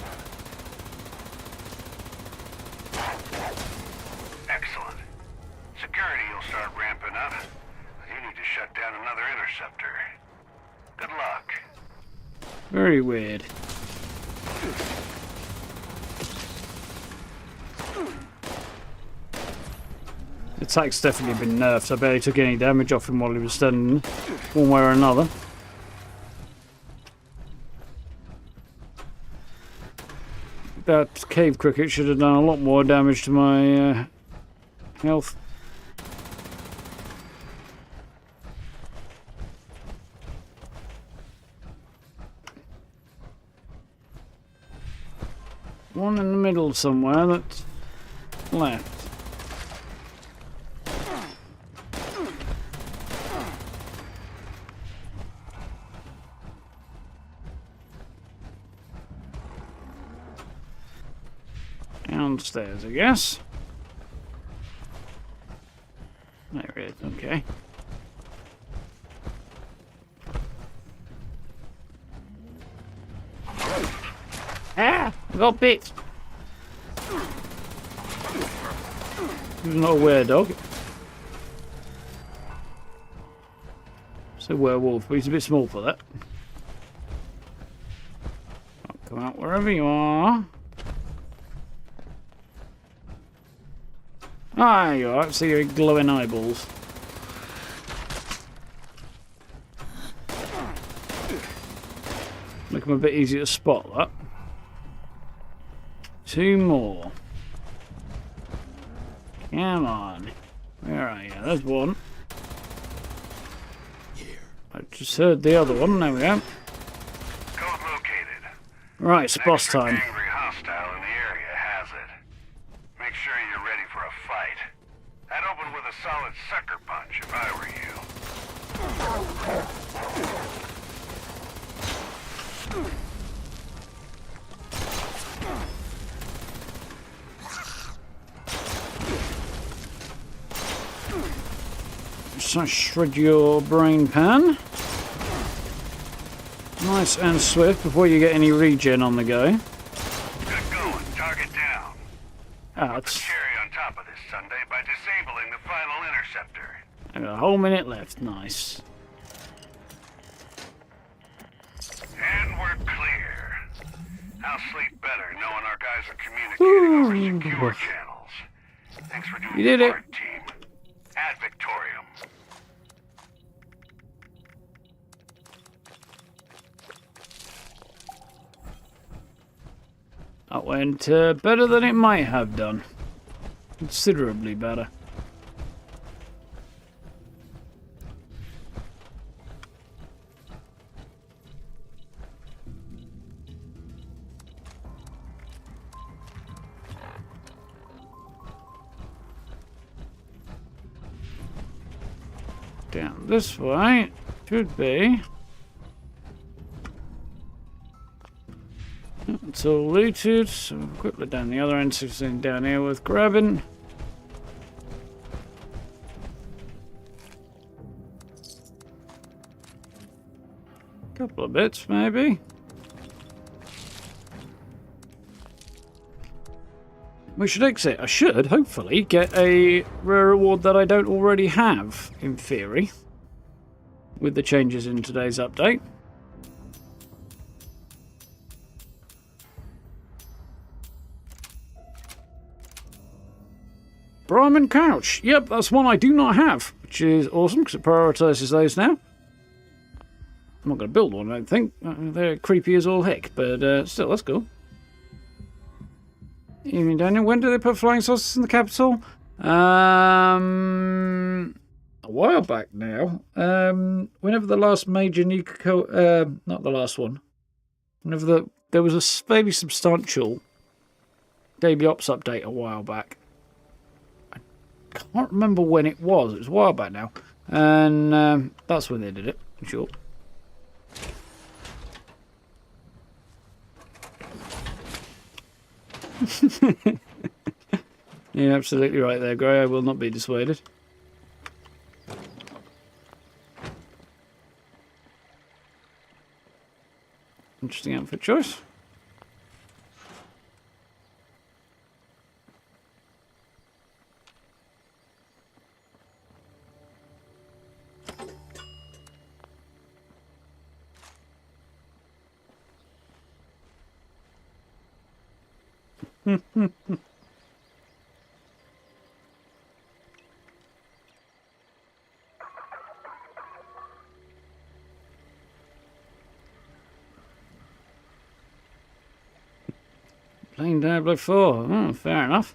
Excellent. Security will start ramping up. You need to shut down another interceptor. Good luck. Very weird. The attack's definitely been nerfed. I barely took any damage off him while he was standing one way or another. That cave cricket should have done a lot more damage to my health. one in the middle somewhere that's left. Downstairs, I guess. There it is, okay. Ah! I got bit! He's not a were-dog. It's a werewolf, but he's a bit small for that. Come out wherever you are. Ah, you are. I see your glowing eyeballs. Make them a bit easier to spot, that. 2 more. Come on. Where are you? There's one. I just heard the other one. There we go. Code located. Right, it's boss time. Angry hostile in the area has it. Make sure you're ready for a fight. I'd open with a solid sucker punch if I were you. So shred your brain pan. Nice and swift before you get any regen on the go. Good going. Target down. Ah, Put the cherry on top of this Sunday by disabling the final interceptor. I've got a whole minute left. Nice. And we're clear. I'll sleep better knowing our guys are communicating over secure channels. Thanks for doing You did your it. part, team. Ad Victorium. That went better than it might have done. Considerably better. Down this way, should be. It's all looted, so we'll quickly down the other end, see if there's anything down here worth grabbing. Couple of bits, maybe. We should exit. I should, hopefully, get a rare reward that I don't already have, in theory, with the changes in today's update. Brahmin Couch. Yep, that's one I do not have, which is awesome because it prioritises those now. I'm not going to build one, I don't think. They're creepy as all heck, but still, that's cool. Evening, Daniel. When do they put flying saucers in the capital? A while back now. Whenever the last major nuclear... not the last one. Whenever there was a fairly substantial daily ops update a while back. Can't remember when it was. It was a while back now. And that's when they did it, in short. You're absolutely right there, Gray. I will not be dissuaded. Interesting outfit choice. Plain Diablo 4. Oh, fair enough.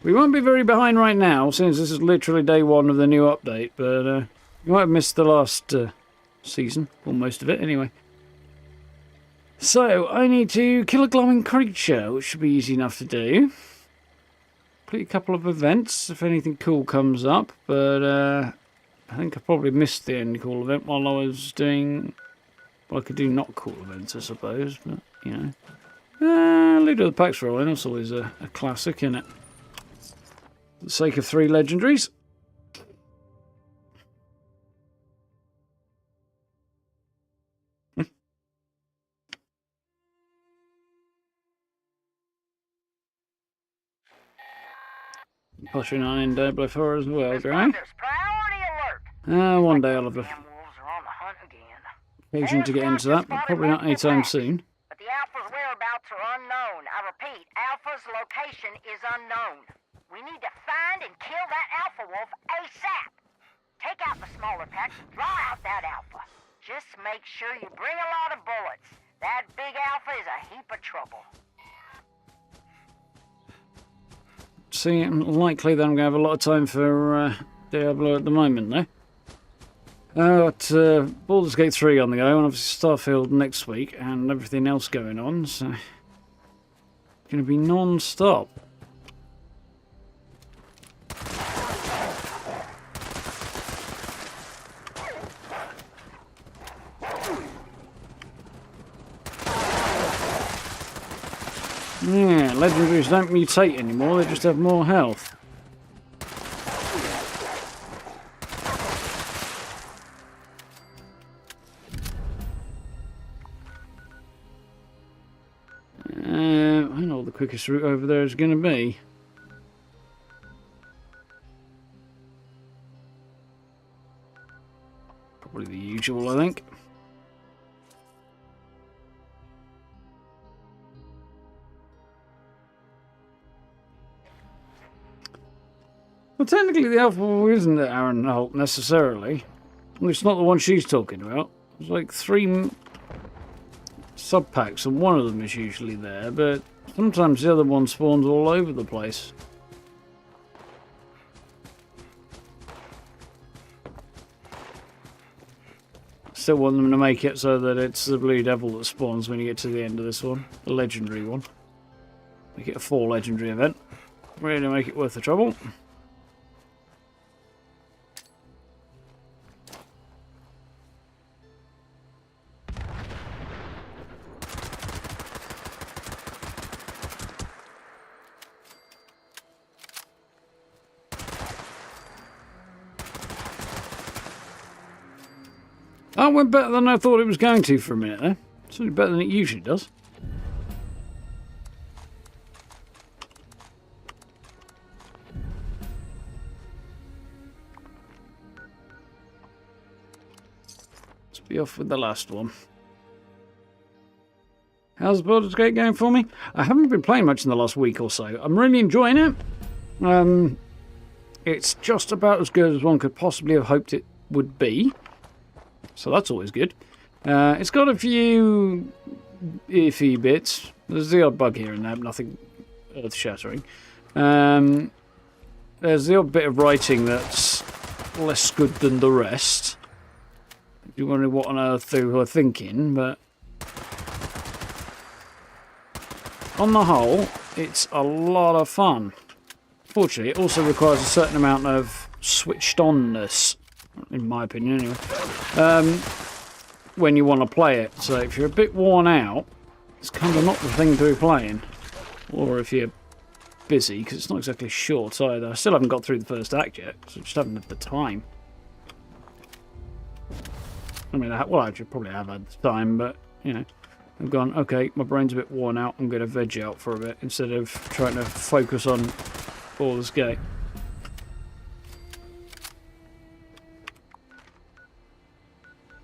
We won't be very behind right now, since this is literally day 1 of the new update, but you might have missed the last season, or most of it anyway. So, I need to kill a glowing creature, which should be easy enough to do. Complete a couple of events if anything cool comes up, but I think I probably missed the only cool event while I was doing... Well, I could do not cool events, I suppose, but, you know. Leader of the Pack's rolling, that's always a classic, isn't it? For the sake of 3 legendaries. Pottering on in Diablo 4 as well, right? One day I'll have the occasion to get into that, but probably not anytime soon. But the Alpha's whereabouts are unknown. I repeat, Alpha's location is unknown. We need to find and kill that Alpha Wolf ASAP. Take out the smaller packs and draw out that Alpha. Just make sure you bring a lot of bullets. That big Alpha is a heap of trouble. See, unlikely that I'm going to have a lot of time for Diablo at the moment, though. Got Baldur's Gate 3 on the go, and obviously Starfield next week, and everything else going on, so... It's going to be non-stop. Yeah, legendaries don't mutate anymore, they just have more health. I know what the quickest route over there is going to be. Probably the usual, I think. Well, technically the Alpha isn't at Aaron Holt necessarily. It's not the one she's talking about. There's like 3 sub-packs and one of them is usually there, but sometimes the other one spawns all over the place. Still want them to make it so that it's the Blue Devil that spawns when you get to the end of this one. The legendary one. Make it a 4 legendary event. Really make it worth the trouble. That went better than I thought it was going to for a minute there. Certainly better than it usually does. Let's be off with the last one. How's Baldur's Gate going for me? I haven't been playing much in the last week or so. I'm really enjoying it. It's just about as good as one could possibly have hoped it would be. So that's always good. It's got a few iffy bits. There's the odd bug here and there, nothing earth-shattering. There's the odd bit of writing that's less good than the rest. If you're wondering what on earth they were thinking, but... on the whole, it's a lot of fun. Fortunately, it also requires a certain amount of switched-onness. In my opinion, anyway. When you want to play it. So if you're a bit worn out, it's kind of not the thing to be playing. Or if you're busy, because it's not exactly short either. I still haven't got through the first act yet, so I just haven't had the time. I mean, well, I should probably have had the time, but, you know. I've gone, okay, my brain's a bit worn out, I'm going to veg out for a bit, instead of trying to focus on Baldur's Gate.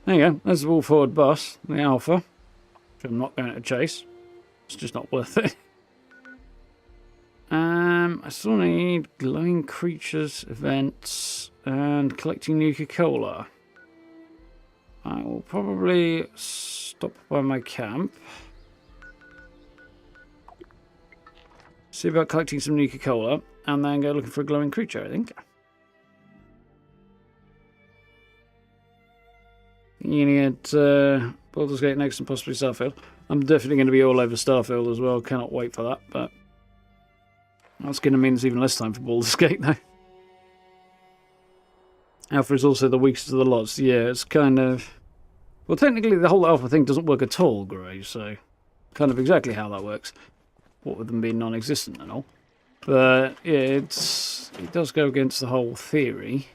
There you go, there's the wall forward bus, the Alpha, which I'm not going to chase. It's just not worth it. I still need glowing creatures, events, and collecting Nuka-Cola. I will probably stop by my camp. See about collecting some Nuka-Cola, and then go looking for a glowing creature, I think. You're going to get Baldur's Gate next and possibly Starfield. I'm definitely going to be all over Starfield as well. Cannot wait for that, but that's going to mean there's even less time for Baldur's Gate now. Alpha is also the weakest of the lots. Yeah, it's kind of... Well, technically the whole alpha thing doesn't work at all, Grey, so kind of exactly how that works. What with them being non-existent and all. But, yeah, it does go against the whole theory.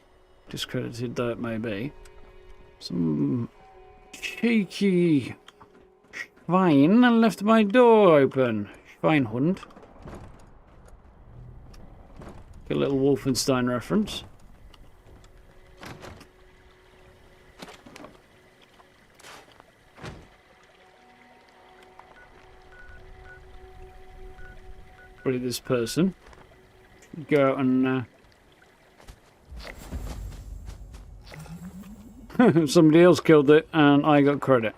Discredited though it may be. Some cheeky Schwein left my door open. Schweinhund. Get a little Wolfenstein reference. Probably this person. Go out and somebody else killed it and I got credit.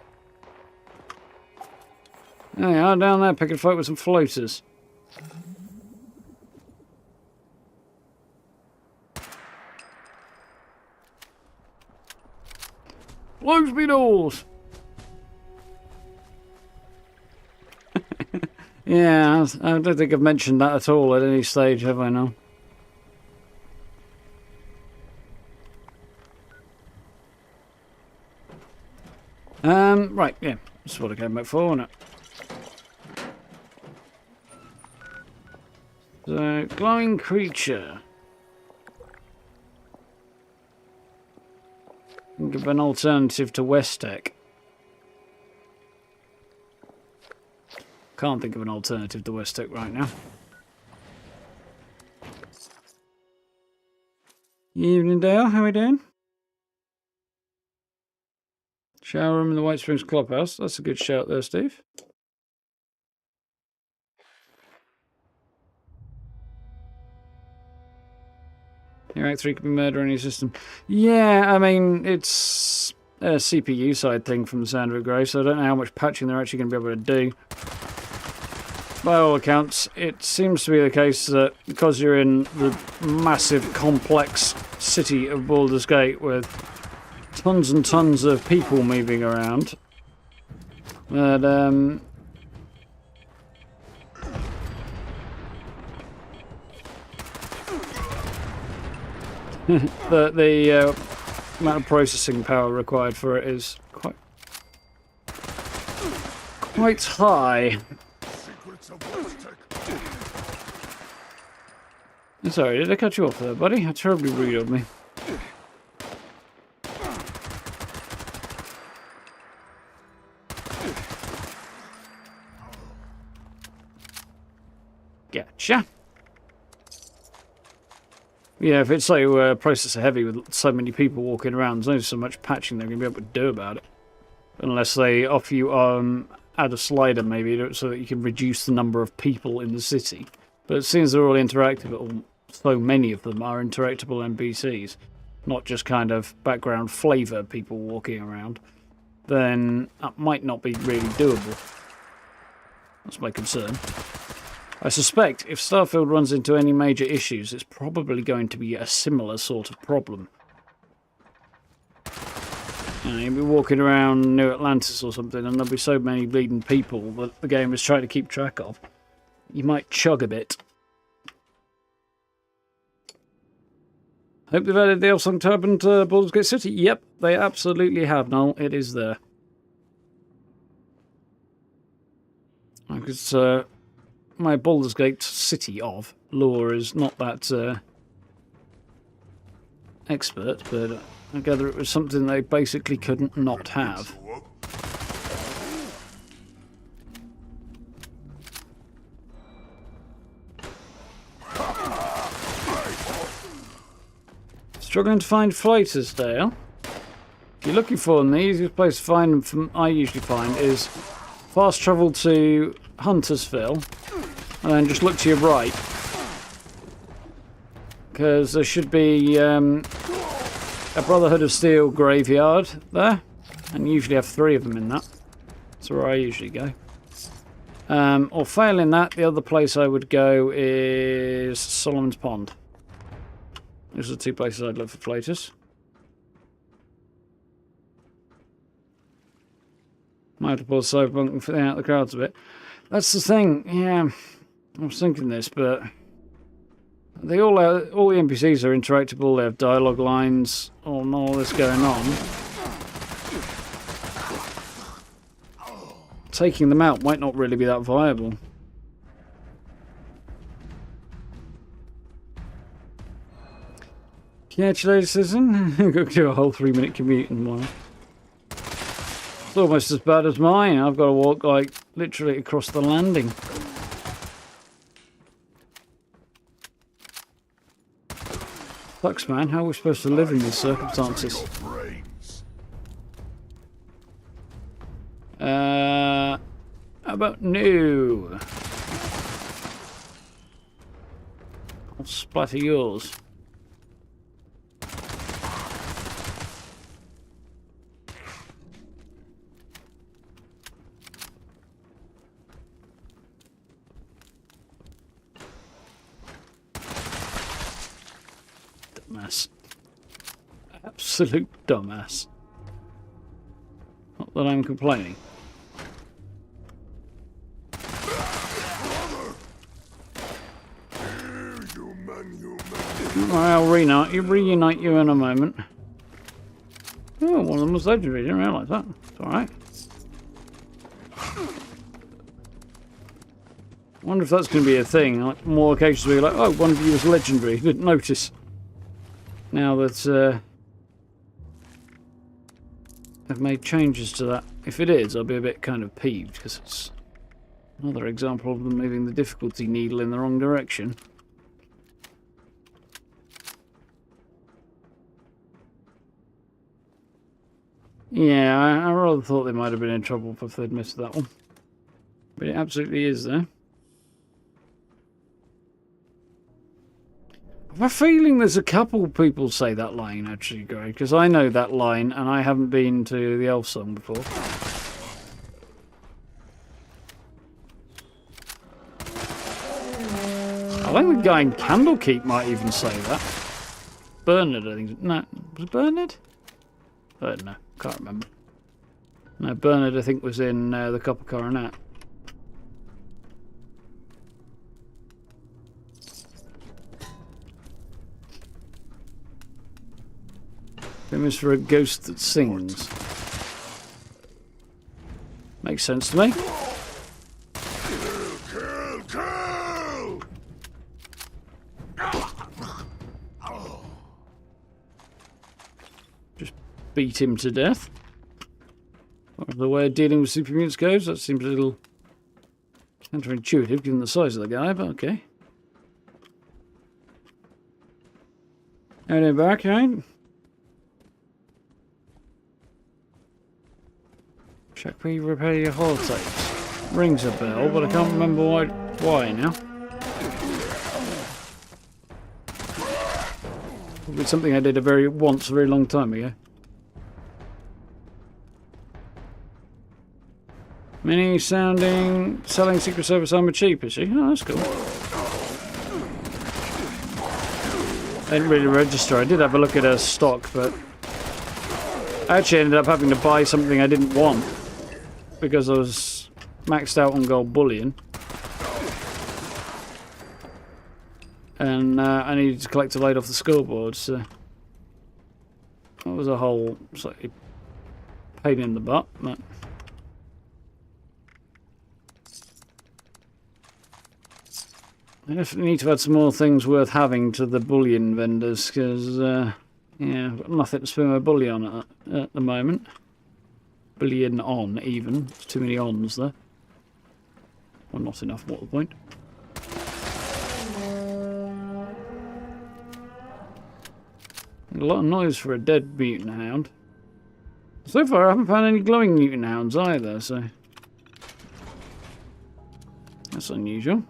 There you are, down there picking a fight with some floaters. Close me doors! Yeah, I don't think I've mentioned that at all at any stage, have I now? Right, yeah, that's what I came back for, wasn't it? So, glowing creature. Think of an alternative to Westec. Can't think of an alternative to Westec right now. Evening, Dale. How are we doing? Shower room in the White Springs Clubhouse. That's a good shout there, Steve. Your Act 3 could be murder in your system. Yeah, I mean, it's a CPU side thing from the sound of it, Gray, so I don't know how much patching they're actually going to be able to do. By all accounts, it seems to be the case that because you're in the massive, complex city of Baldur's Gate with tons and tons of people moving around, that that the amount of processing power required for it is quite high. Sorry, did I cut you off there, buddy? How terribly rude of me. Gotcha. Yeah, if it's so processor heavy with so many people walking around, there's only so much patching they're going to be able to do about it. Unless they offer you add a slider maybe so that you can reduce the number of people in the city. But it seems they're all interactive, or so many of them are interactable NPCs, not just kind of background flavour people walking around, then that might not be really doable. That's my concern. I suspect if Starfield runs into any major issues, it's probably going to be a similar sort of problem. You know, you'll be walking around New Atlantis or something and there'll be so many bleeding people that the game is trying to keep track of. You might chug a bit. Hope they've added the Elfsong Turban to Baldur's Gate City. Yep, they absolutely have, Noel. It is there. Because my Baldur's Gate City of lore is not that expert, but I gather it was something they basically couldn't not have. Struggling to find flighters, Dale. If you're looking for them, the easiest place to find them, I usually find, is fast travel to Huntersville, and then just look to your right. Because there should be a Brotherhood of Steel graveyard there, and you usually have 3 of them in that. That's where I usually go. Or failing that, the other place I would go is Solomon's Pond. Those are the 2 places I'd look for flighters. Might have to pull Cyberpunk and thin out the crowds a bit. That's the thing, yeah. I was thinking this, but they all the NPCs are interactable, they have dialogue lines, all this going on. Taking them out might not really be that viable. Congratulations, citizen. Go do a whole 3-minute commute in one. It's almost as bad as mine. I've got to walk like literally across the landing. Fucks, man. How are we supposed to live in these circumstances? How about no? I'll splatter yours. Dumbass. Absolute dumbass. Not that I'm complaining. I'll reunite you in a moment. Oh, one of them was legendary. Didn't realise that. It's alright. I wonder if that's going to be a thing. Like, more occasions where you're like, oh, one of you was legendary. Didn't notice. Now that they've made changes to that. If it is, I'll be a bit kind of peeved because it's another example of them moving the difficulty needle in the wrong direction. Yeah, I rather thought they might have been in trouble if they'd missed that one. But it absolutely is there. I have a feeling there's a couple people say that line actually, Greg, because I know that line and I haven't been to the Elf song before. I think the guy in Candlekeep might even say that. Bernard, I think. No, was it Bernard? I don't know. Can't remember. No, Bernard, I think, was in the Copper Coronet. Famous for a ghost that sings. Makes sense to me. Kill! Just beat him to death. The way of dealing with super mutants goes, that seems a little counterintuitive given the size of the guy, but okay. Heading back, right? Check we repair your holotapes. Rings a bell, but I can't remember why now. Probably something I did a very long time ago. Mini sounding, selling Secret Service armor cheap, is she? Oh, that's cool. I didn't really register. I did have a look at her stock, but I actually ended up having to buy something I didn't want because I was maxed out on gold bullion. And I needed to collect a load off the scoreboard, so that was a whole slightly pain in the butt, but I definitely need to add some more things worth having to the bullion vendors, because, yeah, I've got nothing to spend my bullion on at the moment. Bullion on, even. There's too many ons there. Well, not enough, what the point? A lot of noise for a dead mutant hound. So far, I haven't found any glowing mutant hounds either, so that's unusual.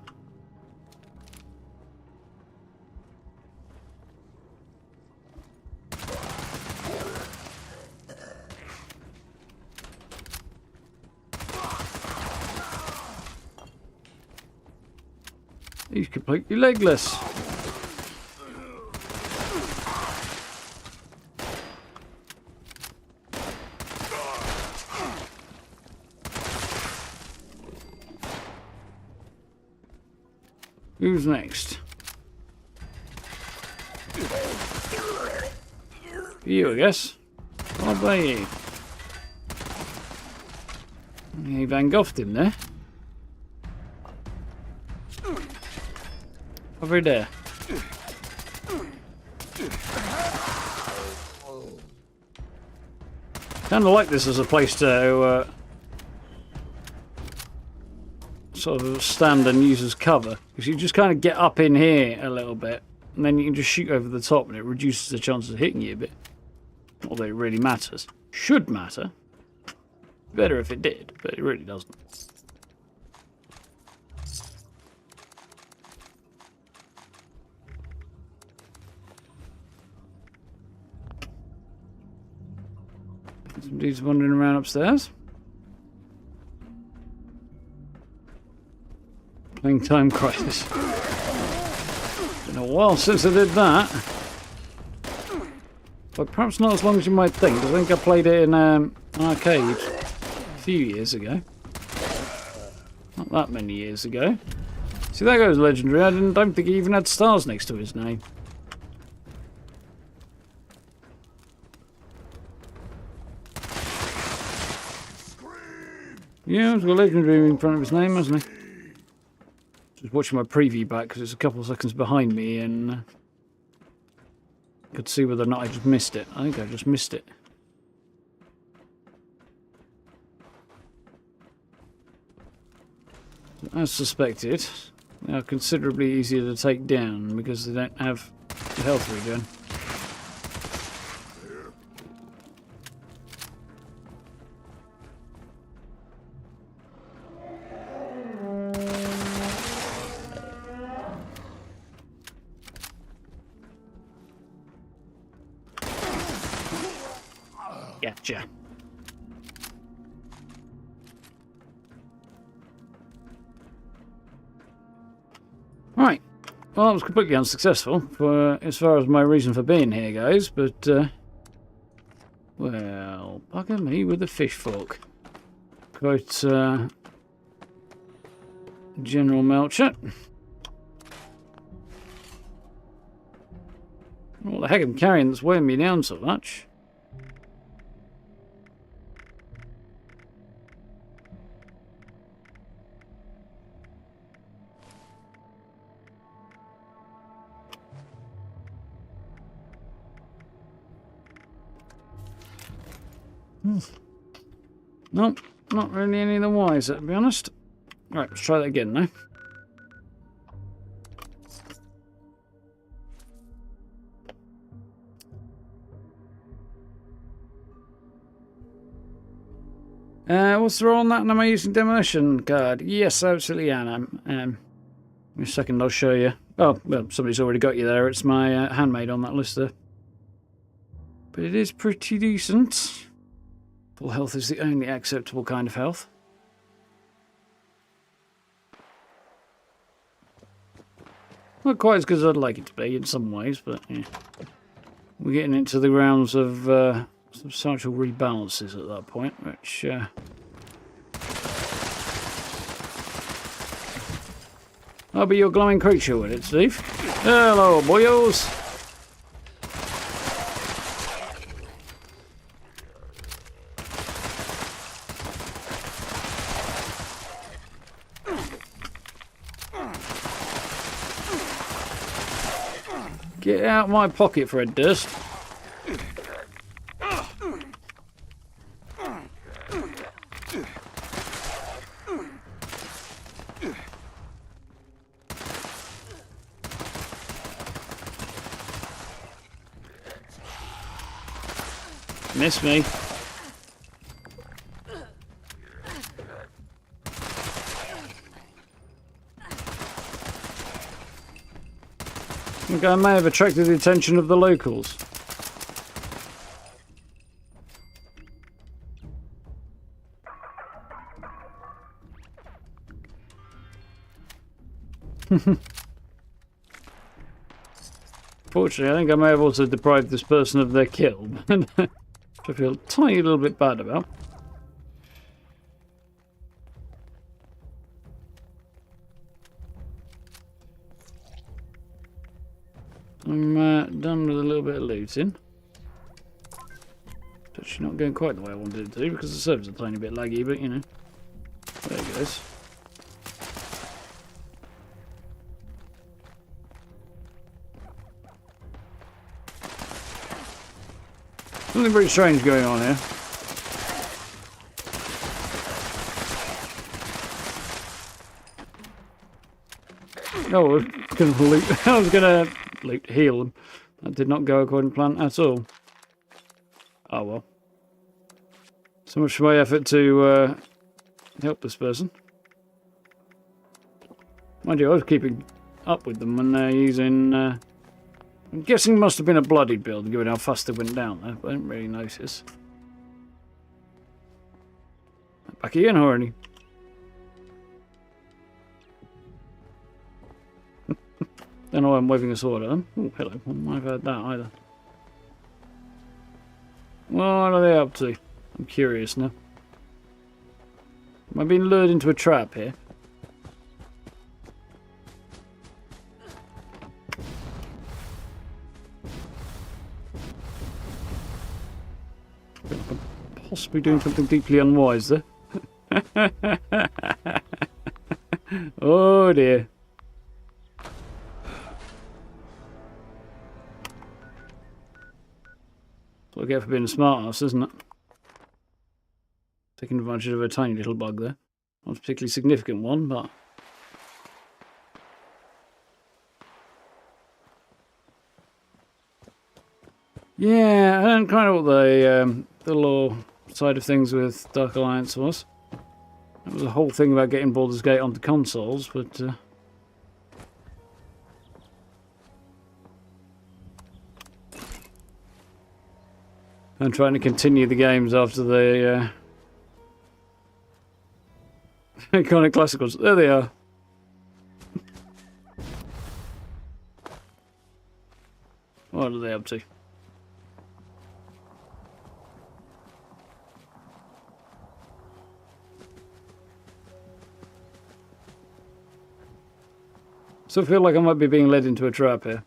He's completely legless. Who's next? You, I guess. I'll play you. He Van Goughed him there. Over there. Kind of like this as a place to sort of stand and use as cover, because you just kind of get up in here a little bit, and then you can just shoot over the top, and it reduces the chances of hitting you a bit. Not that it really matters. Should matter. Better if it did, but it really doesn't. Some dudes wandering around upstairs. Playing Time Crisis. Been a while since I did that. But perhaps not as long as you might think. I think I played it in an arcade a few years ago. Not that many years ago. See, there goes Legendary. I don't think he even had stars next to his name. Yeah, he's got Legendary in front of his name, hasn't he? Just watching my preview back because it's a couple of seconds behind me and could see whether or not I just missed it. I think I just missed it. As suspected, they are considerably easier to take down because they don't have the health regen. Gotcha. Right. Well, that was completely unsuccessful for as far as my reason for being here goes, but well, bugger me with a fish fork. Quote General Melcher. What the heck I'm carrying that's weighing me down so much? Nope, not really any the wiser, to be honest. Right, let's try that again now. What's the roll on that? And am I using demolition card? Yes, absolutely am. In a second I'll show you. Oh, well, somebody's already got you there. It's my handmade on that list there. But it is pretty decent. Full health is the only acceptable kind of health. Not quite as good as I'd like it to be in some ways, but yeah. We're getting into the realms of substantial rebalances at that point, which I'll be your glowing creature with it, Steve. Hello, boyos. Get out of my pocket, Fred Durst. Miss me. I think I may have attracted the attention of the locals. Fortunately, I think I may have also deprived this person of their kill, which I feel a tiny little bit bad about. I'm done with a little bit of looting. It's actually not going quite the way I wanted it to because the server's a tiny bit laggy, but you know. There it goes. Something very strange going on here. Oh, I was gonna loot. I was gonna heal them. That did not go according to plan at all. Oh well. So much for my effort to help this person. Mind you, I was keeping up with them when they're using. I'm guessing it must have been a bloodied build, given how fast they went down there. But I didn't really notice. Back again already. Don't know why I'm waving a sword at them. Oh, hello. I've heard that either. What are they up to? I'm curious now. Am I being lured into a trap here? I feel like I'm possibly doing something deeply unwise there. Oh dear. That's what I get for being a smart ass, isn't it? Taking advantage of a tiny little bug there. Not a particularly significant one, but... yeah, I don't quite know what the law side of things with Dark Alliance was. It was a whole thing about getting Baldur's Gate onto consoles, but... I'm trying to continue the games after the iconic classicals. There they are. What are they up to? So I feel like I might be being led into a trap here.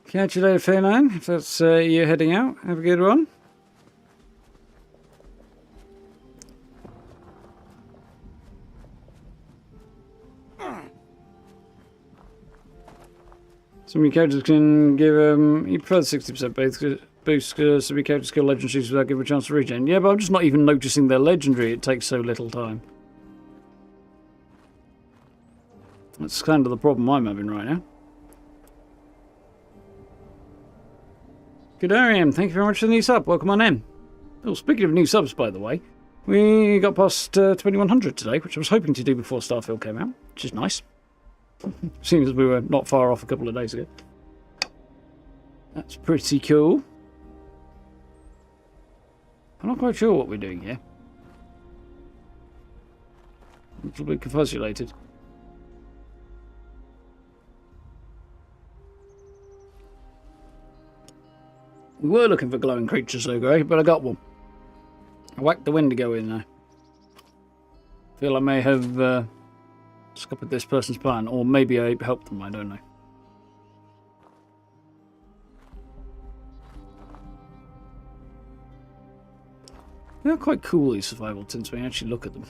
Catch you later, Fairline. If that's you heading out, have a good one. Some of your characters can give you prefer the 60% boost because some of your characters kill legendaries without giving a chance to regen. Yeah, but I'm just not even noticing they're legendary. It takes so little time. That's kind of the problem I'm having right now. Good Ariam, thank you very much for the new sub. Welcome on in. Oh, speaking of new subs, by the way, we got past 2100 today, which I was hoping to do before Starfield came out, which is nice. Seems as we were not far off a couple of days ago. That's pretty cool. I'm not quite sure what we're doing here. A little bit confusulated. We were looking for glowing creatures though, Grey, but I got one. I whacked the Wendigo in there. Feel I may have scuppered this person's plan, or maybe I helped them, I don't know. They're quite cool, these survival tints, when you actually look at them.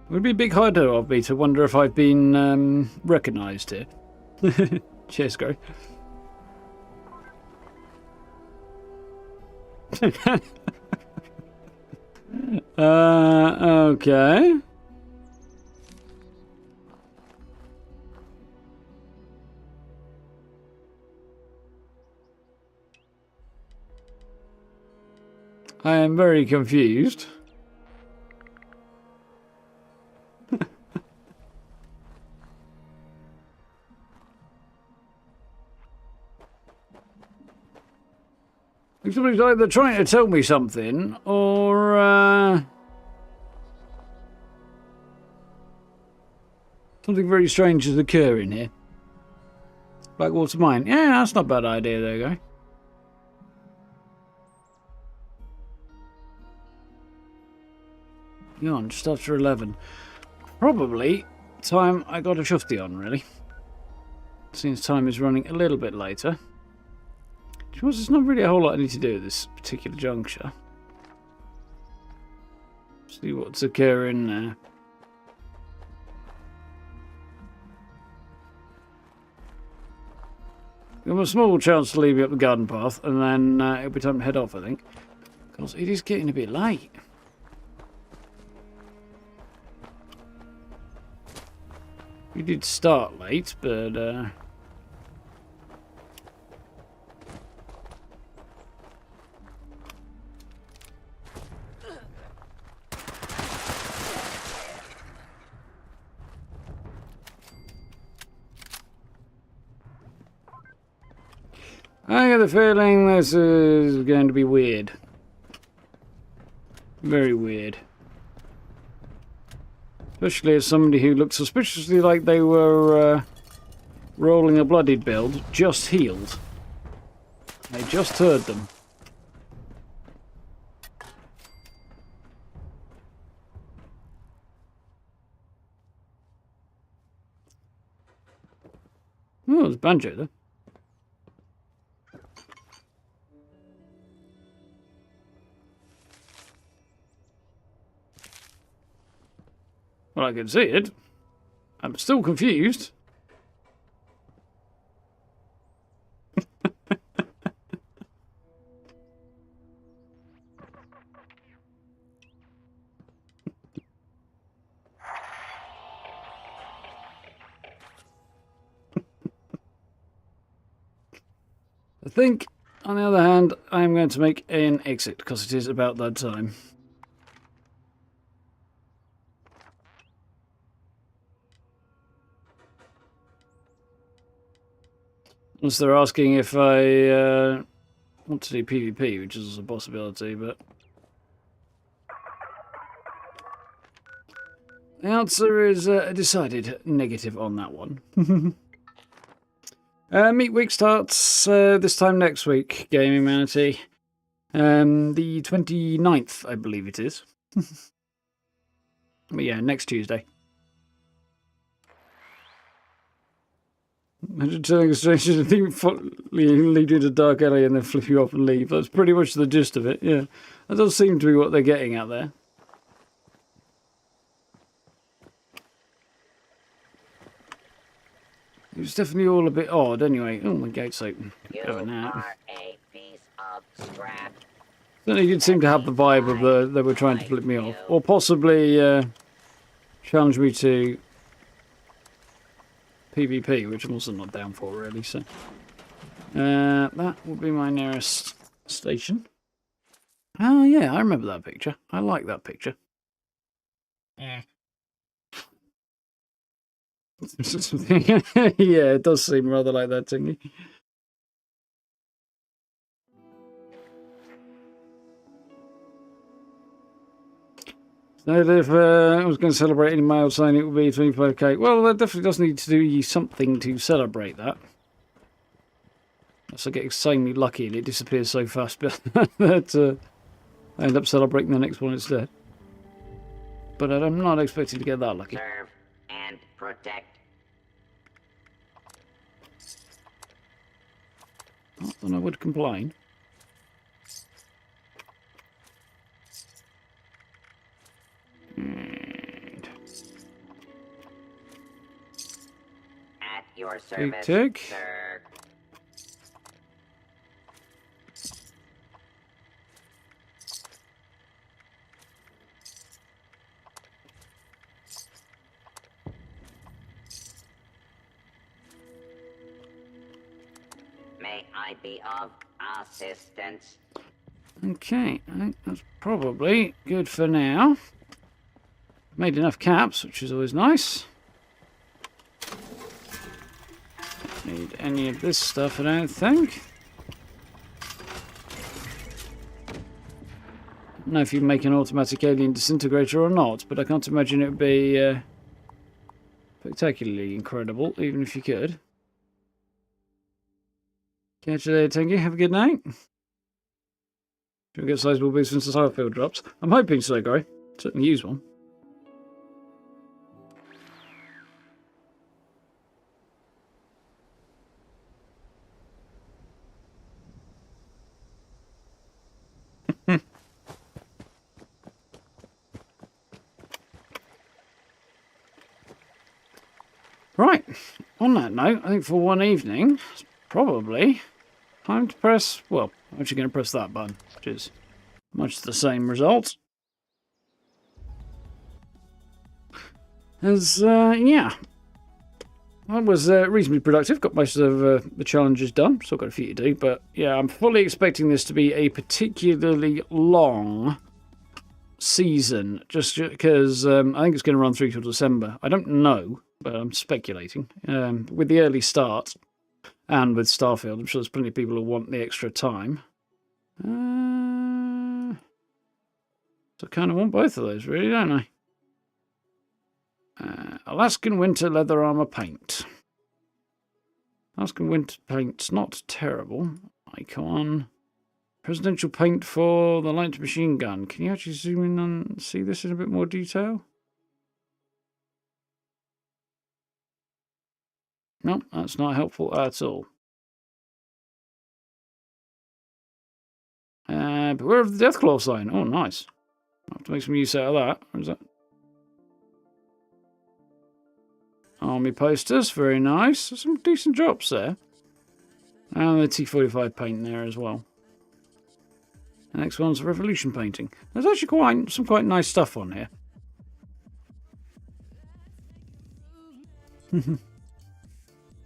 It would be a big hider of me to wonder if I've been recognised here. Cheers, Gary. Okay. I am very confused. Somebody's either trying to tell me something, or something very strange is occurring here. Blackwater Mine. Yeah, that's not a bad idea there, guy. You're on just after 11. Probably time I got a shufty on, really. Since time is running a little bit later. Because there's not really a whole lot I need to do at this particular juncture. See what's occurring there. Give them a small chance to leave me up the garden path, and then it'll be time to head off, I think. Because it is getting a bit late. We did start late, but I get the feeling this is going to be weird. Very weird. Especially as somebody who looked suspiciously like they were rolling a bloodied build, just healed. I just heard them. Oh, there's Banjo there. Well, I can see it. I'm still confused. I think, on the other hand, I'm going to make an exit because it is about that time. Unless they're asking if I want to do PvP, which is a possibility, but the answer is a decided negative on that one. Meet week starts this time next week, Gaming Manatee. The 29th, I believe it is. But yeah, next Tuesday. Imagine telling a stranger to lead you to a dark alley and then flip you off and leave. That's pretty much the gist of it, yeah. That does seem to be what they're getting at there. It was definitely all a bit odd anyway. Oh, my gate's open. You Have a nap. are a piece of scrap. Certainly did seem to have the vibe of they were trying to flip me off. Or possibly challenge me to PvP, which I'm also not down for really, so that would be my nearest station. Oh yeah, I remember that picture. I like that picture. Yeah. Yeah, it does seem rather like that, Tingy. So if I was going to celebrate any milestone, it would be 25k. Well, that definitely does need to do something to celebrate that. Unless I get insanely lucky and it disappears so fast that I end up celebrating the next one instead. But I'm not expecting to get that lucky. Serve and protect. Not that I would complain. And At your service, tick. sir. May I be of assistance? Okay, I think that's probably good for now. Made enough caps, which is always nice. Don't need any of this stuff, I don't think. don't know if you make an automatic alien disintegrator or not, but I can't imagine it would be spectacularly incredible, even if you could. Catch you later, Tengi. Have a good night. Should we get sizable boosts once the Starfield drops? I'm hoping so, Gary. Certainly use one. Right, on that note, I think for one evening, it's probably time to press, well, I'm actually going to press that button, which is much the same result. Yeah, that was reasonably productive, got most of the challenges done, still got a few to do, but yeah, I'm fully expecting this to be a particularly long season, just because I think it's going to run through till December. I don't know, but I'm speculating. With the early start, and with Starfield, I'm sure there's plenty of people who want the extra time. So I kind of want both of those, really, don't I? Alaskan Winter Leather Armor Paint. Alaskan Winter Paint's not terrible. Icon. Presidential paint for the light machine gun. Can you actually zoom in and see this in a bit more detail? No, that's not helpful at all. Beware of the Deathclaw sign. Oh, nice. I'll have to make some use out of that. What is that? Army posters. Very nice. Some decent drops there. And the T45 paint there as well. The next one's Revolution painting. There's actually some quite nice stuff on here. 2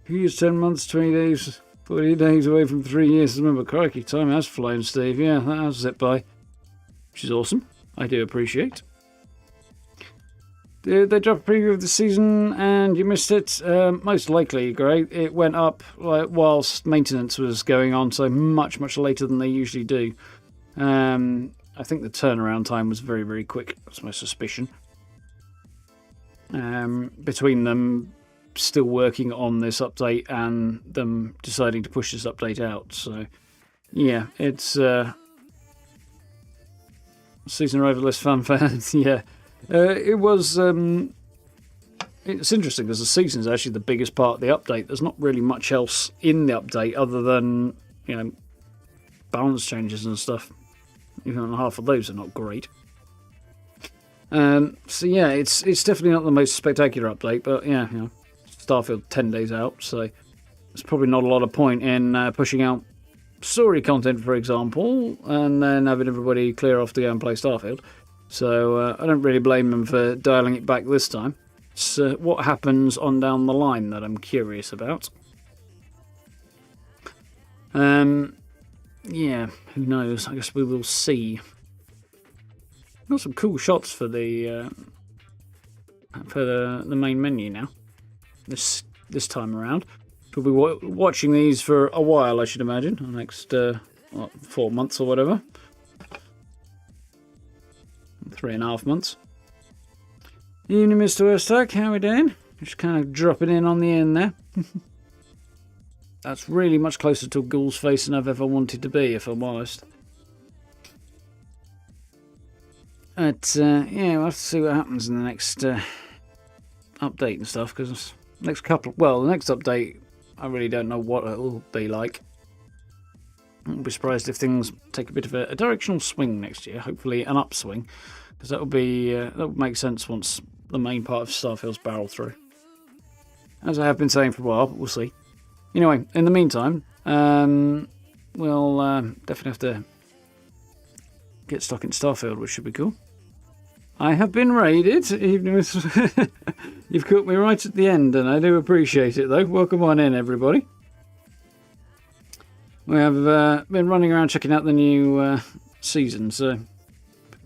years, 10 months, 20 days, 40 days away from 3 years. Remember, crikey, time has flown, Steve. Yeah, that has zipped by. Which is awesome. I do appreciate. Did they drop a preview of the season and you missed it? Most likely, great. It went up whilst maintenance was going on, so much, much later than they usually do. I think the turnaround time was very, very quick. That's my suspicion. Between them still working on this update and them deciding to push this update out. So, yeah, it's season arrival list fanfare. Yeah, it was. It's interesting because the season is actually the biggest part of the update. There's not really much else in the update other than, you know, balance changes and stuff. Even half of those are not great. So yeah, it's definitely not the most spectacular update, but yeah, you know, Starfield 10 days out, so there's probably not a lot of point in pushing out story content, for example, and then having everybody clear off to go and play Starfield. So I don't really blame them for dialing it back this time. It's what happens on down the line that I'm curious about. Yeah, who knows? I guess we will see. Got some cool shots for the main menu now. This time around, we'll be watching these for a while, I should imagine. The next 4 months or whatever, 3.5 months. Evening, Mr. Westack. How we doing? Just kind of dropping in on the end there. That's really much closer to Ghoul's face than I've ever wanted to be, if I'm honest. But, yeah, we'll have to see what happens in the next update and stuff, because the next update, I really don't know what it will be like. I'll be surprised if things take a bit of a directional swing next year, hopefully an upswing, because that would make sense once the main part of Starfield's barrel through. As I have been saying for a while, but we'll see. Anyway, in the meantime, we'll definitely have to get stuck in Starfield, which should be cool. I have been raided, even with you've caught me right at the end, and I do appreciate it, though. Welcome on in, everybody. We have been running around checking out the new season, so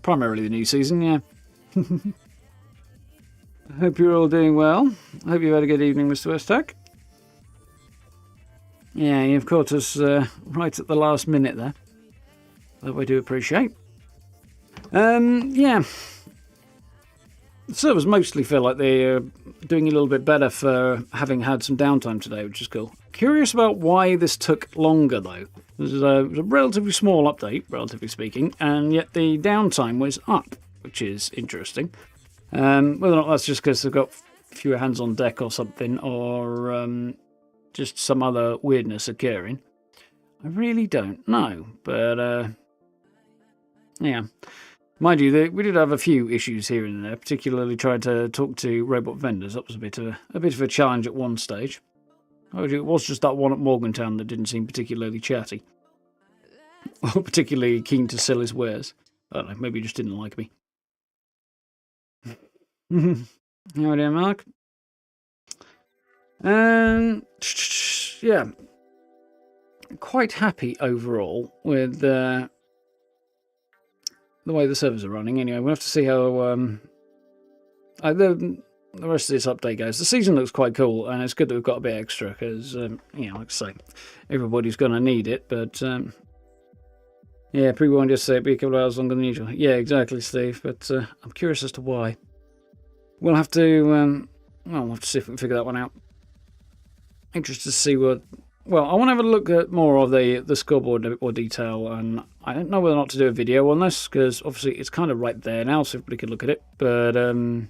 primarily the new season, yeah. I hope you're all doing well. I hope you've had a good evening, Mr. Westack. Yeah, you've caught us right at the last minute there. That I do appreciate. Yeah. The servers mostly feel like they're doing a little bit better for having had some downtime today, which is cool. Curious about why this took longer, though. This is a relatively small update, relatively speaking, and yet the downtime was up, which is interesting. Whether or not that's just because they've got fewer hands on deck or something, or just some other weirdness occurring, I really don't know. But, yeah. Mind you, we did have a few issues here and there, particularly trying to talk to robot vendors. That was a bit of a challenge at one stage. It was just that one at Morgantown that didn't seem particularly chatty. Or particularly keen to sell his wares. I don't know, maybe he just didn't like me. How are you, Mark? Yeah. Quite happy overall with the way the servers are running. Anyway, we'll have to see how the rest of this update goes. The season looks quite cool, and it's good that we've got a bit extra because, like I say, everybody's going to need it. But yeah, pre-warned yesterday it'd be a couple of hours longer than usual. Yeah, exactly, Steve. But I'm curious as to why. We'll have to we'll have to see if we can figure that one out. Interested to see what. Well, I want to have a look at more of the scoreboard in a bit more detail, and I don't know whether or not to do a video on this, because obviously it's kind of right there now, so everybody can look at it, but I don't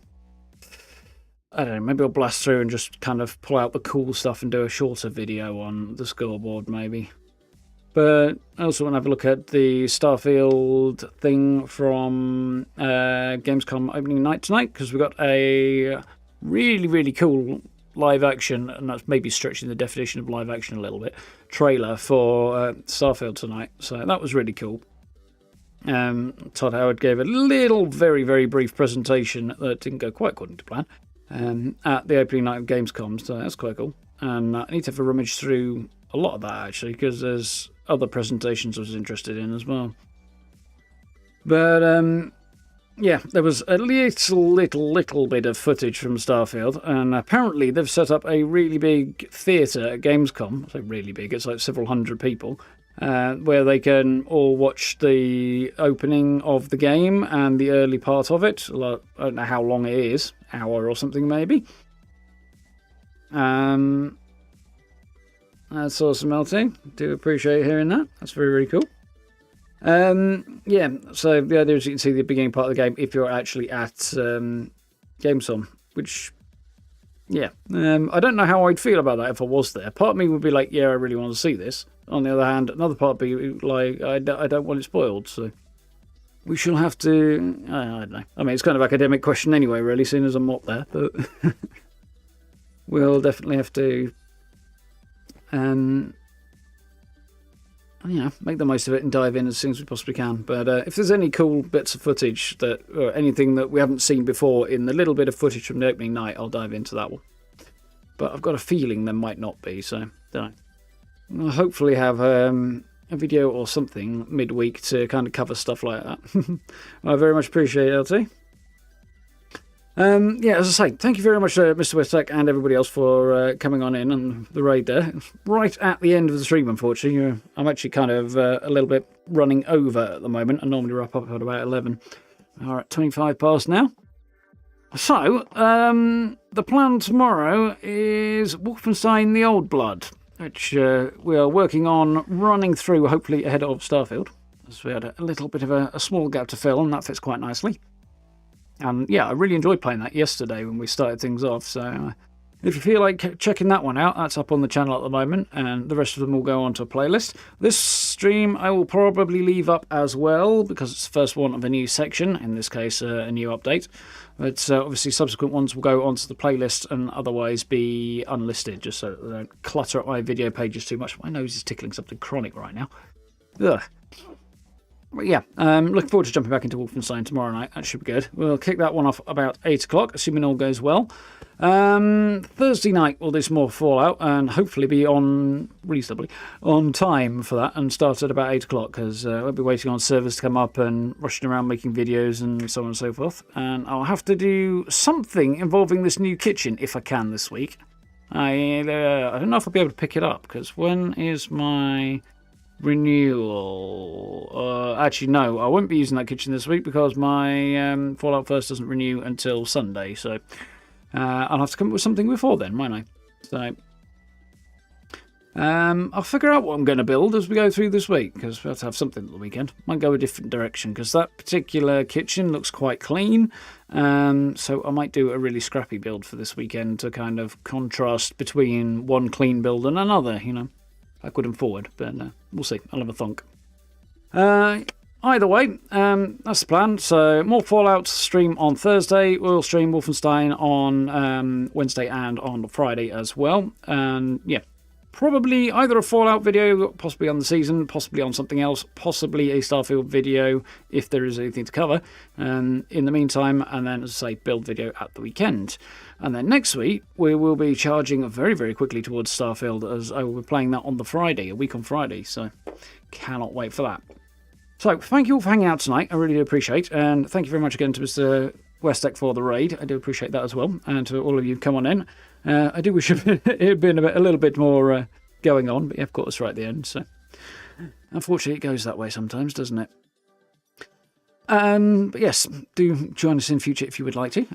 know, maybe I'll blast through and just kind of pull out the cool stuff and do a shorter video on the scoreboard, maybe. But I also want to have a look at the Starfield thing from Gamescom opening night tonight, because we've got a really, really cool live action, and that's maybe stretching the definition of live action a little bit, trailer for Starfield tonight. So that was really cool. Todd Howard gave a little, very, very brief presentation that didn't go quite according to plan at the opening night of Gamescom, so that's quite cool. And I need to have a rummage through a lot of that, actually, because there's other presentations I was interested in as well. But yeah, there was a little bit of footage from Starfield, and apparently they've set up a really big theatre at Gamescom. I say really big, it's like several hundred people, where they can all watch the opening of the game and the early part of it. I don't know how long it is, hour or something maybe. That's awesome, LT. Do appreciate hearing that. That's very, very cool. Yeah, so the idea is you can see the beginning part of the game if you're actually at Gamescom, which, yeah, I don't know how I'd feel about that if I was there. Part of me would be like, yeah, I really want to see this. On the other hand, another part would be like, I don't want it spoiled, so we shall have to, I don't know. I mean, it's kind of an academic question anyway, really, seeing as I'm not there, but we'll definitely have to make the most of it and dive in as soon as we possibly can. But if there's any cool bits of footage or anything that we haven't seen before in the little bit of footage from the opening night, I'll dive into that one. But I've got a feeling there might not be, so don't know. I'll hopefully have a video or something midweek to kind of cover stuff like that. I very much appreciate it, LT. Yeah, as I say, thank you very much, Mr. Westek and everybody else for coming on in and the raid there. Right at the end of the stream, unfortunately. I'm actually kind of a little bit running over at the moment. I normally wrap up at about 11. All right, 25 past now. So, the plan tomorrow is Wolfenstein The Old Blood, which we are working on running through, hopefully ahead of Starfield. So we had a little bit of a small gap to fill, and that fits quite nicely. And yeah, I really enjoyed playing that yesterday when we started things off, so if you feel like checking that one out, that's up on the channel at the moment, and the rest of them will go onto a playlist. This stream I will probably leave up as well, because it's the first one of a new section, in this case a new update. But obviously subsequent ones will go onto the playlist and otherwise be unlisted, just so that they don't clutter up my video pages too much. My nose is tickling something chronic right now. Ugh. But yeah, looking forward to jumping back into Wolfenstein tomorrow night. That should be good. We'll kick that one off about 8 o'clock, assuming all goes well. Thursday night we'll do some more Fallout and hopefully be on, reasonably, on time for that and start at about 8 o'clock, because we'll be waiting on servers to come up and rushing around making videos and so on and so forth. And I'll have to do something involving this new kitchen if I can this week. I don't know if I'll be able to pick it up, because when is my renewal. Actually, no, I won't be using that kitchen this week because my Fallout First doesn't renew until Sunday. So I'll have to come up with something before then, won't I? So I'll figure out what I'm going to build as we go through this week, because we have to have something at the weekend. Might go a different direction, because that particular kitchen looks quite clean. So I might do a really scrappy build for this weekend to kind of contrast between one clean build and another, you know, backward and forward. But we'll see. I'll have a thunk. Either way, that's the plan. So more Fallout stream on Thursday. We'll stream Wolfenstein on Wednesday and on Friday as well. And yeah. Probably either a Fallout video, possibly on the season, possibly on something else, possibly a Starfield video if there is anything to cover in the meantime, and then, as I say, build video at the weekend. And then next week, we will be charging very, very quickly towards Starfield, as I will be playing that on the Friday, a week on Friday, so cannot wait for that. So, thank you all for hanging out tonight, I really do appreciate, and thank you very much again to Mr. Westek for the raid, I do appreciate that as well, and to all of you come on in. I do wish it had been a little bit more going on, but you've got us right at the end, so unfortunately it goes that way sometimes, doesn't it? But yes, do join us in future if you would like to.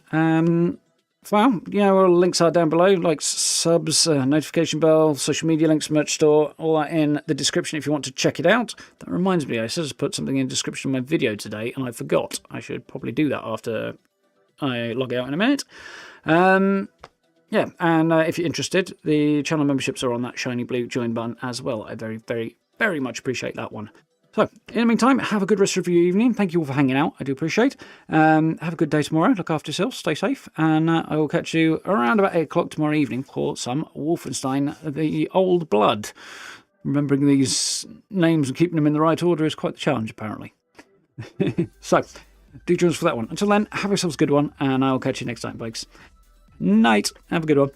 Well, you know, all the links are down below, like subs, notification bell, social media links, merch store, all that in the description if you want to check it out. That reminds me, I said to put something in the description of my video today, and I forgot. I should probably do that after I log out in a minute. Yeah, and if you're interested, the channel memberships are on that shiny blue join button as well. I very, very, very much appreciate that one. So, in the meantime, have a good rest of your evening. Thank you all for hanging out. I do appreciate. Have a good day tomorrow. Look after yourselves. Stay safe. And I will catch you around about 8 o'clock tomorrow evening for some Wolfenstein The Old Blood. Remembering these names and keeping them in the right order is quite the challenge, apparently. So, do join us for that one. Until then, have yourselves a good one, and I'll catch you next time, folks. Night. Have a good one.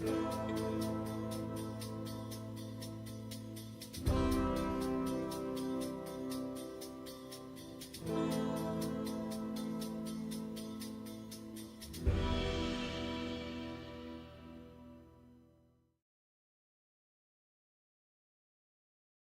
No.